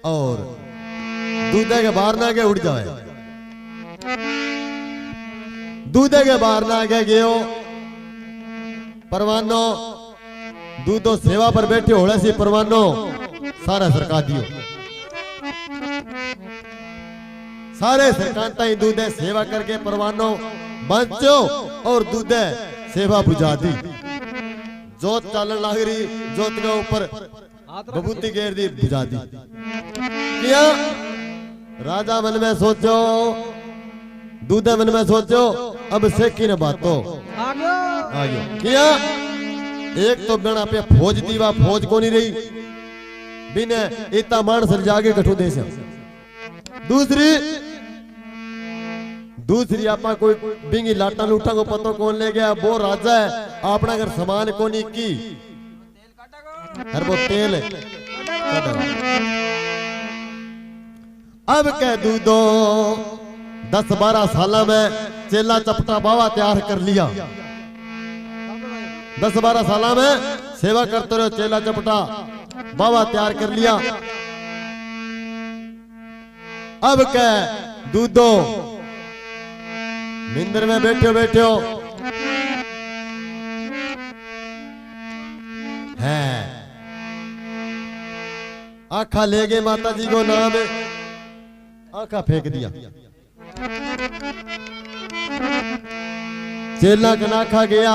और दूधे के बाहर ना के उड़ जाए। दूधे के बाहर ना के गयो परवानो, दूधो सेवा पर बैठे होड़े सी परवानो सारा सरका दियो। सारे सरकांता ही दूधे सेवा करके परवानो बचो और दूधे सेवा बुझा दी। जोत चालन लाग रही, जोत के ऊपर बबूती घेर दी, बुझा दी। किया राजा मन में सोचो, दूधे मन में सोचो अब सेकी न बातो आगे किया। एक तो बिना पे फौज दीवा, फौज को नहीं रही बिने इतना मानस जागे कठू दे से। दूसरी आपा कोई बिंगी लाटा लूटा को पतो कौन ले गया, वो राजा है अपना अगर सामान को नहीं की हर वो तेल अब कह दूधो 10-12 साल में चेला चपटा बावा तैयार कर लिया। 10-12 साल में सेवा करते रहो, चेला चपटा बावा तैयार कर लिया। अब कह दूधो मिंदर में बैठो बैठो है, आखा ले गए माता जी को नाम, आखा फेंक दिया। चेला कना खा गया।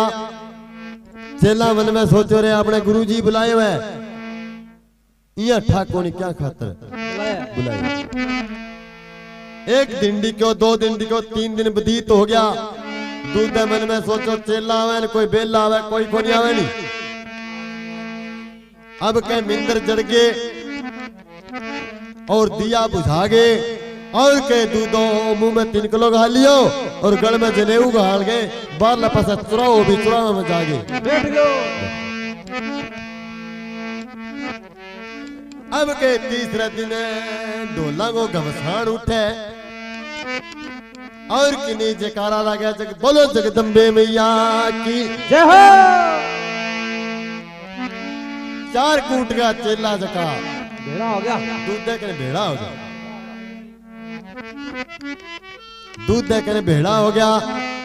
चेला मन में सोचो रहे अपने गुरुजी बुलाए हुए, इया ठाको ने क्या खातर बुलाए। एक दिंडी को, 2 दिंडी को, 3 दिन व्यतीत हो गया। दूसरे मन में सोचो चेला आवे कोई बेला आवे, कोई को नहीं आवे नहीं। अब के मिंदर जड़ के और दिया बुझा गए और के दूधो मुंह में 3 किलो घाल लियो और गल में जनेऊ घाल गए, बाहर लपसा चुराओ भी चुराव में जागे बैठ गयो। अब के तीसरे दिन ढोला को घमसान उठे और किन्हीं जयकारा लगा, बोलो जगदम्बे मैया की जय हो। 4 कूट का चेला जका भेड़ा हो गया, दूध देकर भेड़ा हो गया, दूध देकर भेड़ा हो गया।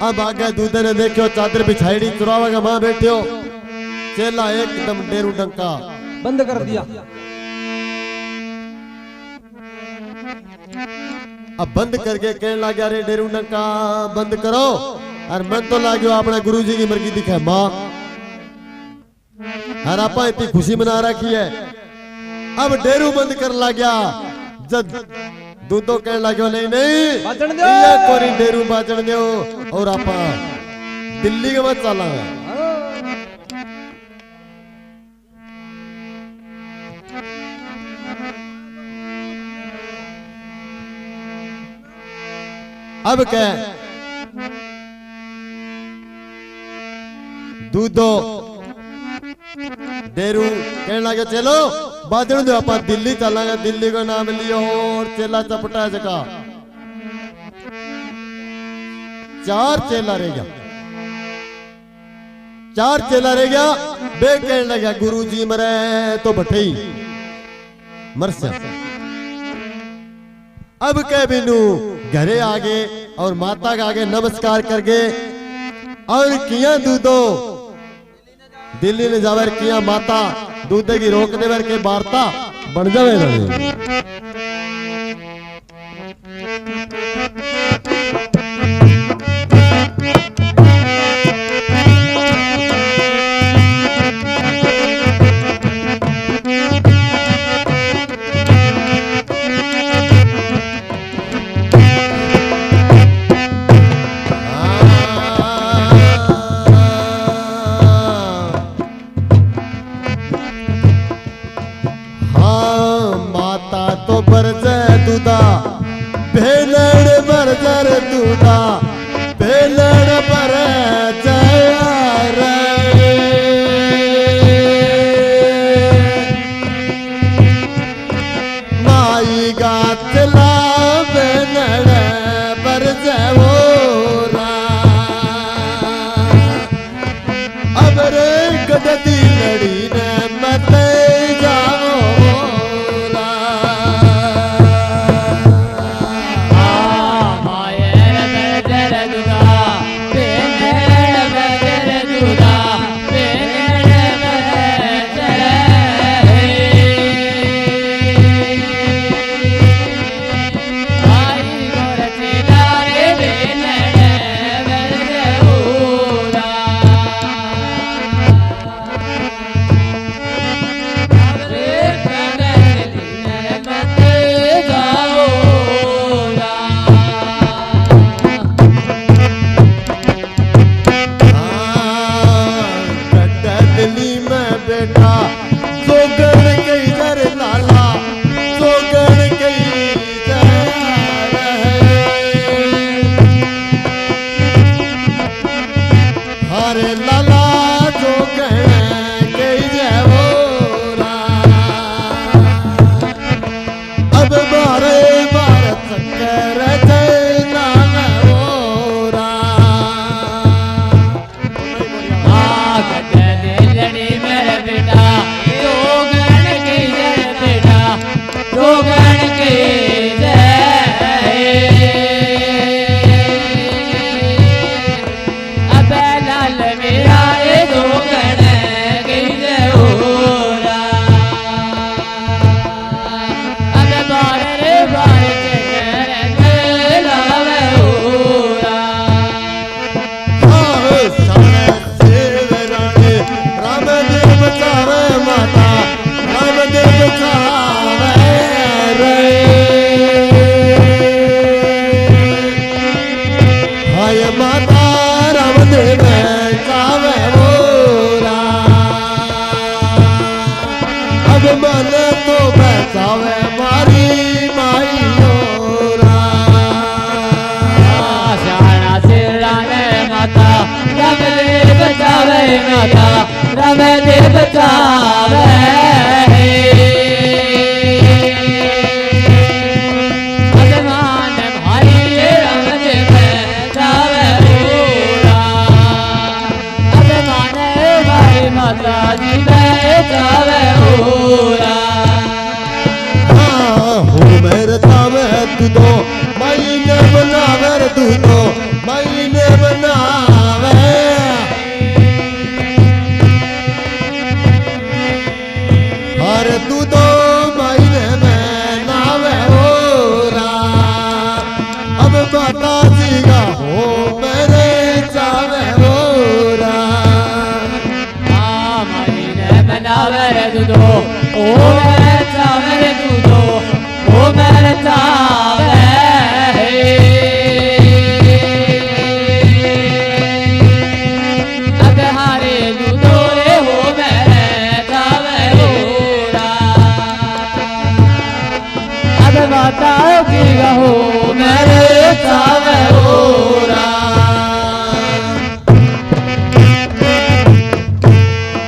अब आगे दूध ने देखो चादर बिछाई चुरावा का मां बैठे हो। चेला एकदम डेरू डंका बंद कर दिया। अब बंद करके कहने लग गया, अरे डेरू डंका बंद करो। और मन तो लागो अपने गुरुजी की मर्जी दिखे मां, और आप इतनी खुशी मना रखी है। अब डेरू बंद कर लग गया। जब दूधो कहने लगे नहीं नहीं कोरी डेरू बाजन दो और आप दिल्ली के मत चला। अब क्या दूधो डेरू कहने लगे चलो बादल दो आप दिल्ली चलांगे। दिल्ली को नाम लियो और चेला चपटा जका 4 चेला रह गया। 4 चेला रह गया। बे कहने लगा गुरुजी मरे तो बठई मरस्या। अब के बिनु घरे आगे और माता के आगे नमस्कार करके और किया दूधो दिल्ली ने जावर किया माता दूधे की रोक देवर के वार्ता बन जावे रहे। भेलड़ पर जर दूधा भेलड़ पर माई गातला भेलड़ पर जवोरा अब रे गदती लड़ी ने मत जाओ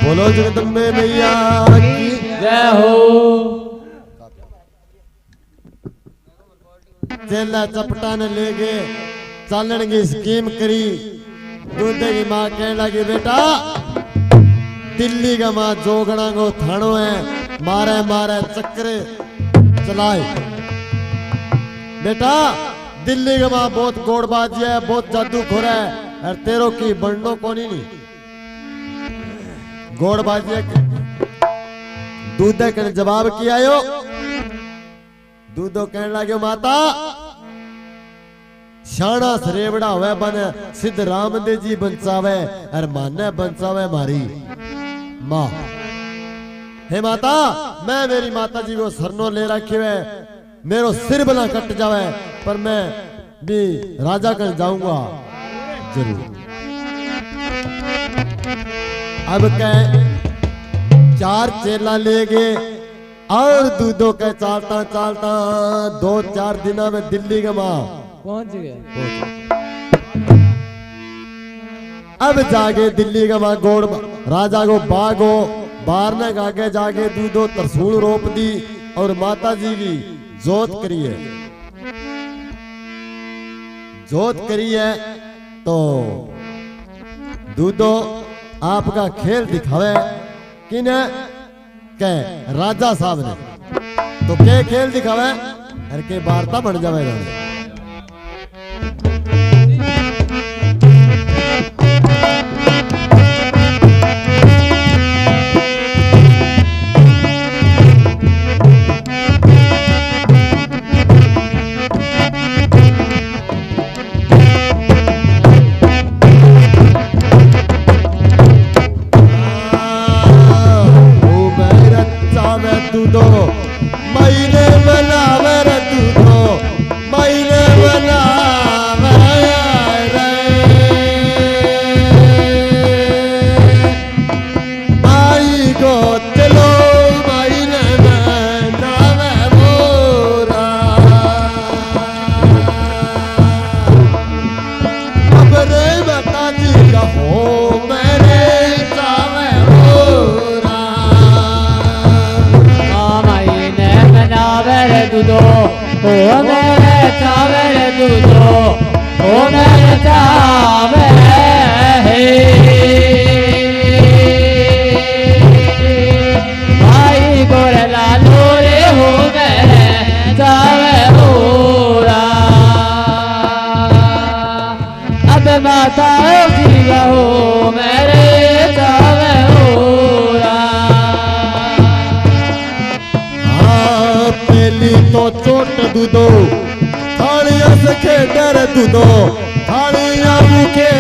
बोलो जगदम्बे मैया की जय हो। चेला चपटा ने ले गए चालन की स्कीम करी। दूधे की माँ कहने लगी बेटा दिल्ली का माँ जोगना को थानो है मारे मारे चक्कर चलाए। बेटा दिल्ली का माँ बहुत गोड़बाजी है, बहुत जादू खोर है, और तेरो की बननो कोनी नहीं गोड़बाजी है। दूध के जवाब किया यो, दूधो कहने लगे माता शाना सरेवड़ा हुए बन सिद्ध रामदेव जी बंचावे और माने बंचावे मारी माँ। हे माता मैं मेरी माता जी को सरनो ले रखे हुए, मेरो सिर बना कट जावे, पर मैं भी राजा कर जाऊंगा जरूर। अब कह चार चेला ले गए और दूधों के चालता चालता 2-4 दिनों में दिल्ली का माँ पहुंच गए। अब जागे दिल्ली का माँ गोड़ राजा को बागो बाहर ने आगे जाके दूधो तरसूल रोप दी और माता जी की जोत करी है। जोत करी है तो दूधो आपका खेल दिखावे किने के राजा साहब ने, तो के खेल दिखावे हर के वार्ता बन जावेगा। दूधो महीने बनावे रे दूधो महीने बनावे रे आई गो चलो महीने बनावे मोरा। अब रे माता जी का हो मेरे जावे मोरा। दूधो ओ मेरे चावल दूधो ओ मेरे चावल भाई गोरे लालो रे हो मेरे चावल होरा। अब माता जी हो मेरे चावल होरा। पहली तो चोट दूधो थालियां से खेडर दूधो थालियां मुखे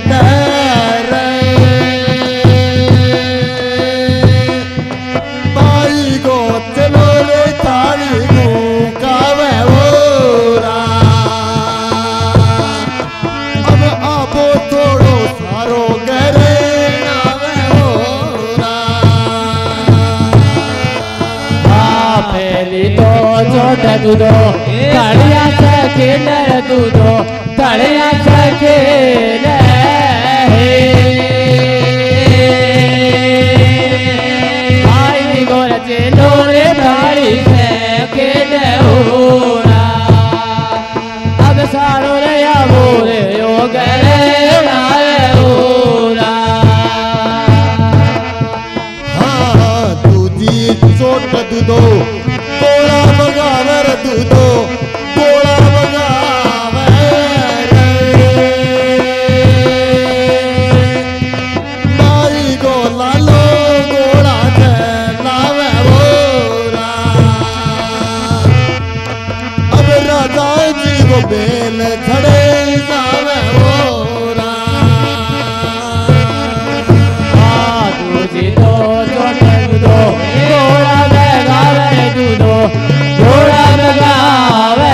डर बाई गो चलो रे थाली मुकावे होरा। अब आबो थोड़ो सारो गरे पहली तो चोट दूधो तड़िया से खेलर दूधो तड़िया से खेल आई गोर चेलो रे थाली से खेल होरा। अब सारो रया बोले ओ गरे नाय होरा। हाँ दूधी चोट दूधो गोला बगावर दूधो गोला बगावर माई गो लालो गोला लावे होरा। अब राजा जी को बेल छड़े जावे होरा। दूधी तो चोट दूधो गोला बगावे दूधो गोला बगावे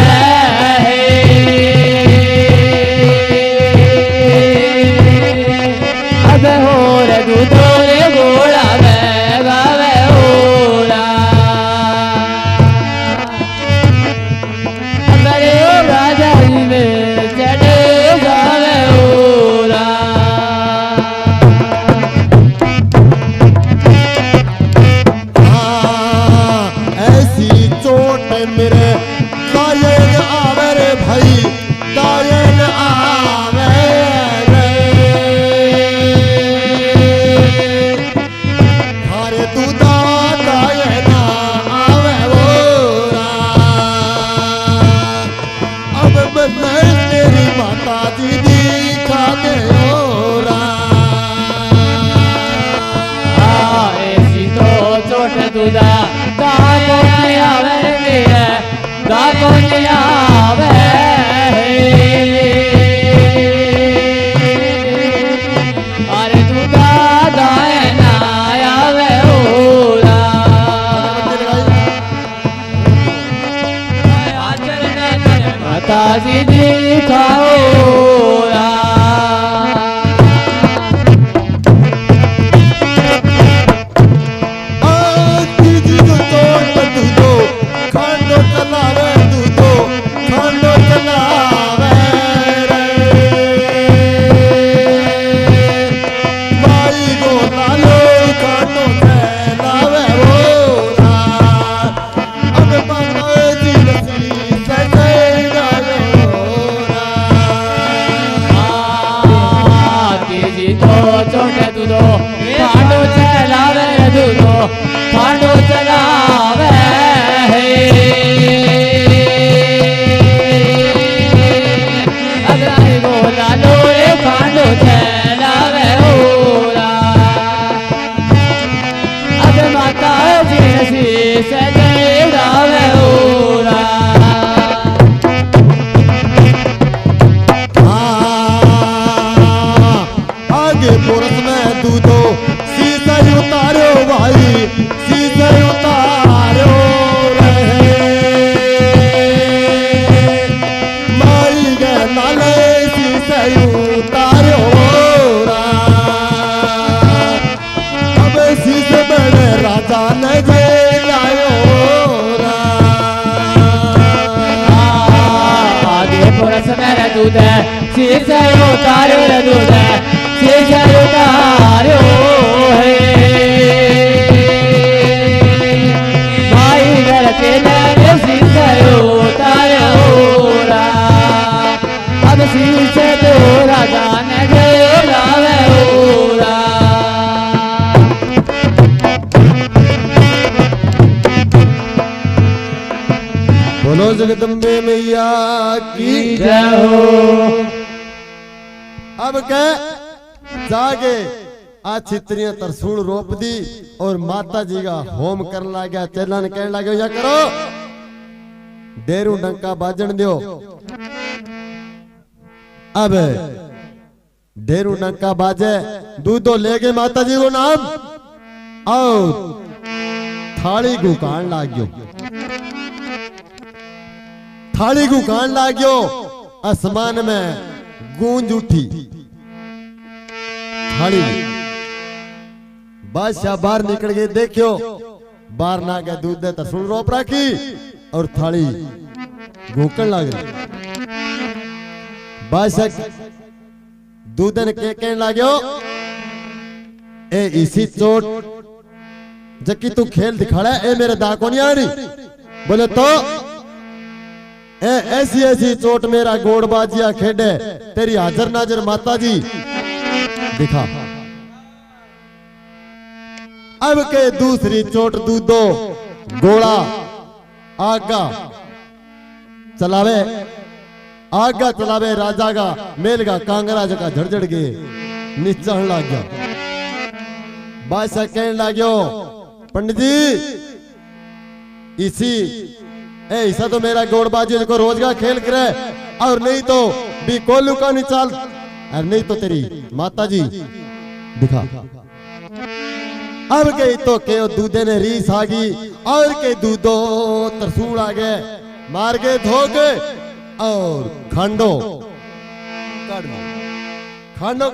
अब हो रे दूधो रे गोला बगावे होरा। अब रे राजा जी में जी दिखा दे ओरा ऐसी तो चोट तुझा गाको नहीं आवे रे गाको नहीं आवे अरे तुझा दाए ना आवे ओरा माता जी दिखाओ छोटे दूधो खांडो चलावे दूधो खांडो चलावे अगराई बोला लोरे खांडो चलावे ओरा अब माता जी शीश देवावे ओरा पुरस में दूधो सीधे उतारो भाई सीधे उतारो रहे माई गे नाले सीधे उतारो अब सीधे बड़े राजा ने जे लायो आगे पुरस में दूध सीधे उतारो दूध सीधे उतारो है भाई घर के नारे सीधे उतारो अब सीधे तो राजा ने घेरा ओरा बोलो जगदम्बे मैया की जय हो अब क्या जागे आ छित्रियां तरसूल रोप दी और माता जी का होम कर ला गया चलन कहने लगे या करो डेरू डंका बाजन दियो अब डेरू डंका बाजे दूधो ले गए माता जी को नाम और थाली गुकान लाग्यो थाली गुकान लाग्यो आसमान में गूंज उठी थाली बादशाह बाहर निकल गए देखियो बाहर ना गया दूध दे तरसूल रोप रखी और थाली घूकन लग गई बादशाह दूधन के कहने लाग्यो ए इसी चोट जबकि तू खेल दिखाड़ा ए मेरे दाको नहीं आ रही बोले तो ए ऐसी ऐसी चोट मेरा गोड़ बाजिया खेडे तेरी हाजर नाजर माता जी दिखा अब के दूसरी चोट दूधो गोड़ा आगा चलावे राजा का मेल का कांगरा जका झड़झड़ के निचण लाग गया बादशाह कहने लाग्यो पंडित जी इसी ऐसा तो मेरा गोड़बाजी को रोजगार खेल करे और नहीं तो भी कोलू का नहीं चाल और नहीं तो तेरी माता जी दिखा अब के तो के दूधे ने रीस आ गई और के दूधो तरसूल आ गए मार के धो गए और खांडो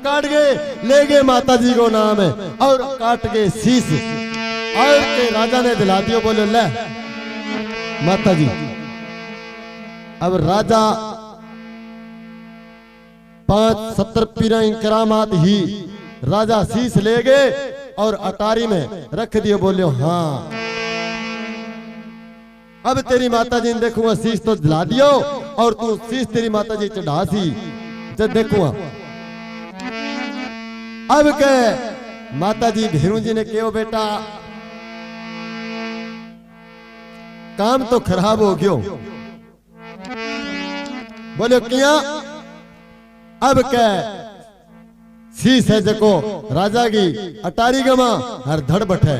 काट गए ले गए माता जी को नाम है और काट के शीश और के राजा ने दिला दियो बोले ले माता जी अब राजा 5-70 पीरा करामात ही राजा शीश ले गए और अटारी में रख दिए बोले हाँ अब तेरी माता जी ने देखूंगा शीश तो दिला दियो और तू शीश तेरी माता जी चढ़ा सी जब देखूंगा अब के माता जी भेरू जी ने कहो बेटा काम तो खराब हो गयो बोले किया अब के शीश है जको राजा की अटारी गमा हर धड़ बैठे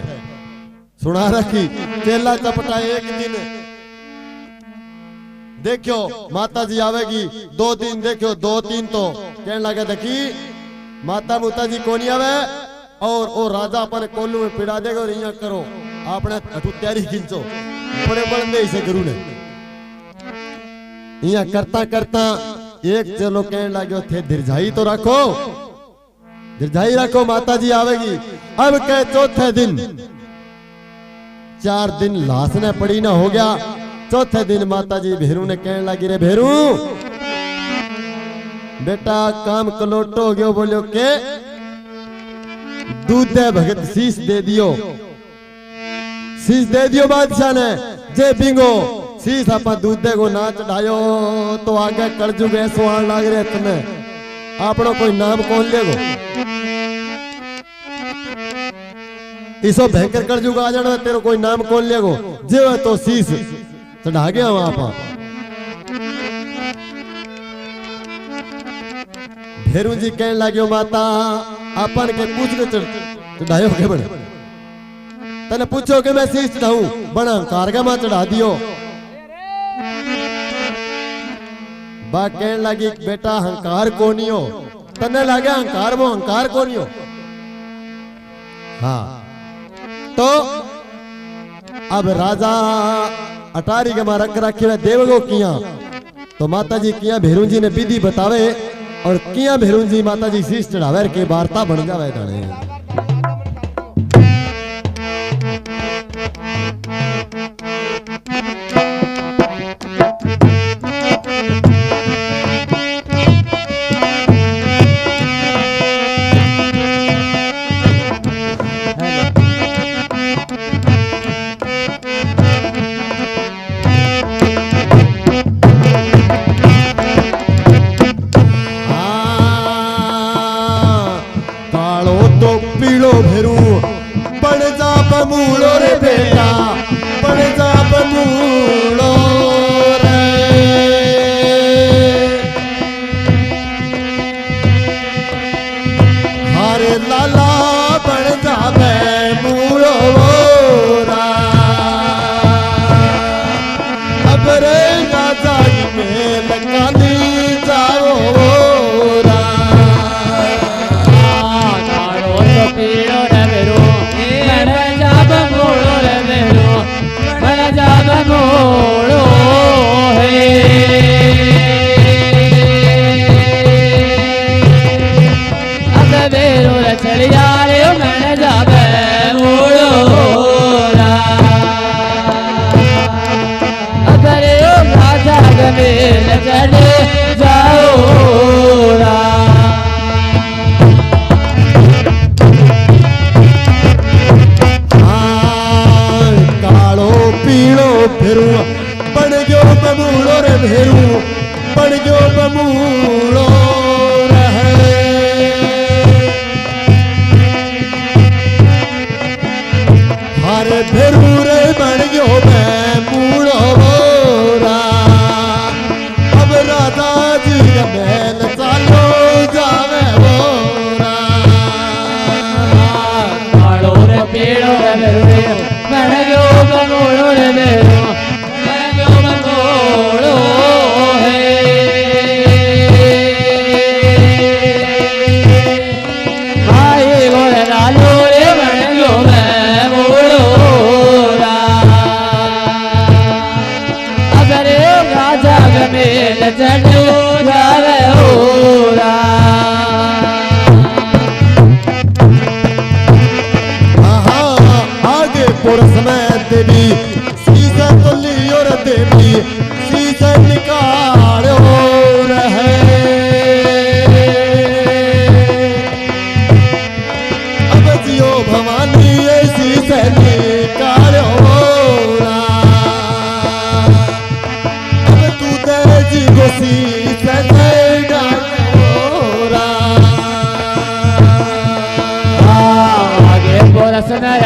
सुना रखी चेला चपटा एक दिन देखो माता जी आवेगी 2-3 देखो 2-3 तो कहने लगे देखी माता मुता जी कोनी आवे और ओ राजा अपने कोल्लू में पिड़ा देगा और यहाँ करो आपने अठू तैयारी खींचो बड़े बड़े इसे गुरु ने यहाँ करता करता एक चलो कहने लगे थे धीरजाई तो रखो धीरजाई रखो माता जी आवेगी अब कह चौथे दिन 4 दिन लाश ने पड़ी ना हो गया चौथे दिन माता जी भेरू ने कहने लगी रे भेरू बेटा काम कलोटो हो गयो बोलो के दूध दे भगत शीश दे दियो बादशाह ने जे बिंगो शीश आपा दूध दे को ना चढ़ायो तो आगे कलजुग ऐसो आन लाग रहे तुम्हें आपनो कोई नाम कौन लेगो इसो भयंकर कलजुग आ जाना तेरो कोई नाम कौन लेगो जे तो शीश चढ़ा गया वहां पर भेरू जी कहने लगे माता अपन के पूछ के चढ़ायो के बड़े तने पूछो कि मैं शीश चढ़ाऊं बड़ा कारगा में चढ़ा दियो बा कहने लगी बेटा अहंकार कोनियो तने लगे अहंकार वो अहंकार कोनियो हाँ तो अब राजा अटारी के मां रख रखे देवगो किया तो माता जी किया भेरू जी ने विधि बतावे और किया भेरू जी माता जी शीश चढ़ावे के वार्ता बन जावे दाने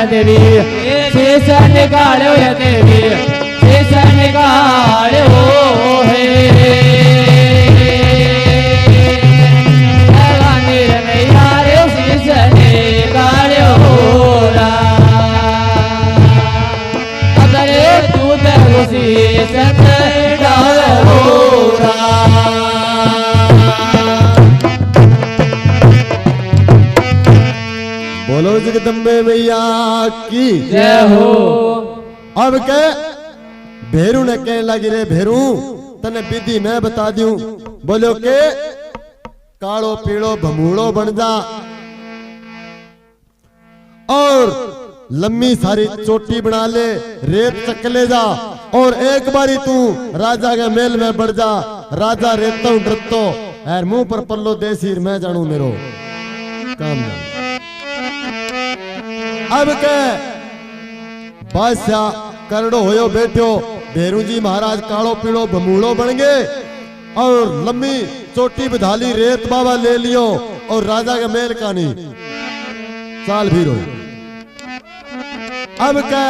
देवी शीश निकालो या देवी शीश निकालो है जगदम्बे मैया की जय हो। अब के भेरू ने कहने लगी रे भेरू तने विधि मैं बता दूं। बोलो के कालो पीलो भमूड़ो बन जा और लम्बी सारी चोटी बना ले, रेत चक ले जा और एक बारी तू राजा के मेल में बढ़ जा। राजा रेतो डरतो यार मुंह पर पल्लो देसी मैं जानू मेरो काम जान। अब के बादशाह करड़ो होयो बैठो भेरू जी महाराज कालो पीलो भमूड़ो बन गए और लम्बी चोटी बधाली रेत बाबा ले लियो और राजा के मेल का नहीं साल भी रोई। अब क्या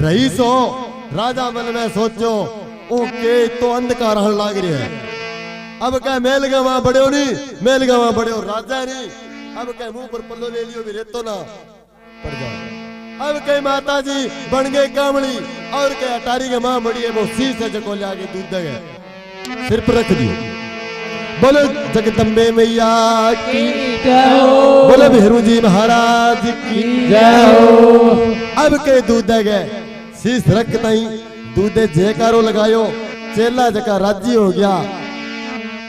रईस हो राजा मन में सोचो ओके तो अंधकार रहन लाग रही है। अब क्या मेल गए वहां बड़े नहीं मेल गए वहां बड़े राजा नहीं। अब क्या मुंह पर पल्लो ले लियो भी रेतो ना पड़ जाओ। अब कई माता जी बन गए कामड़ी और क्या अटारी के मां बड़ी है वो सी से जको ले आगे दूध दे सिर पर रख दियो। बोलो जगदम्बे मैया की जय हो। बोलो भेरू जी महाराज की जय हो। अब के दूध दे गए शीश रख तई दूध जयकारो लगायो चेला जका राजी हो गया।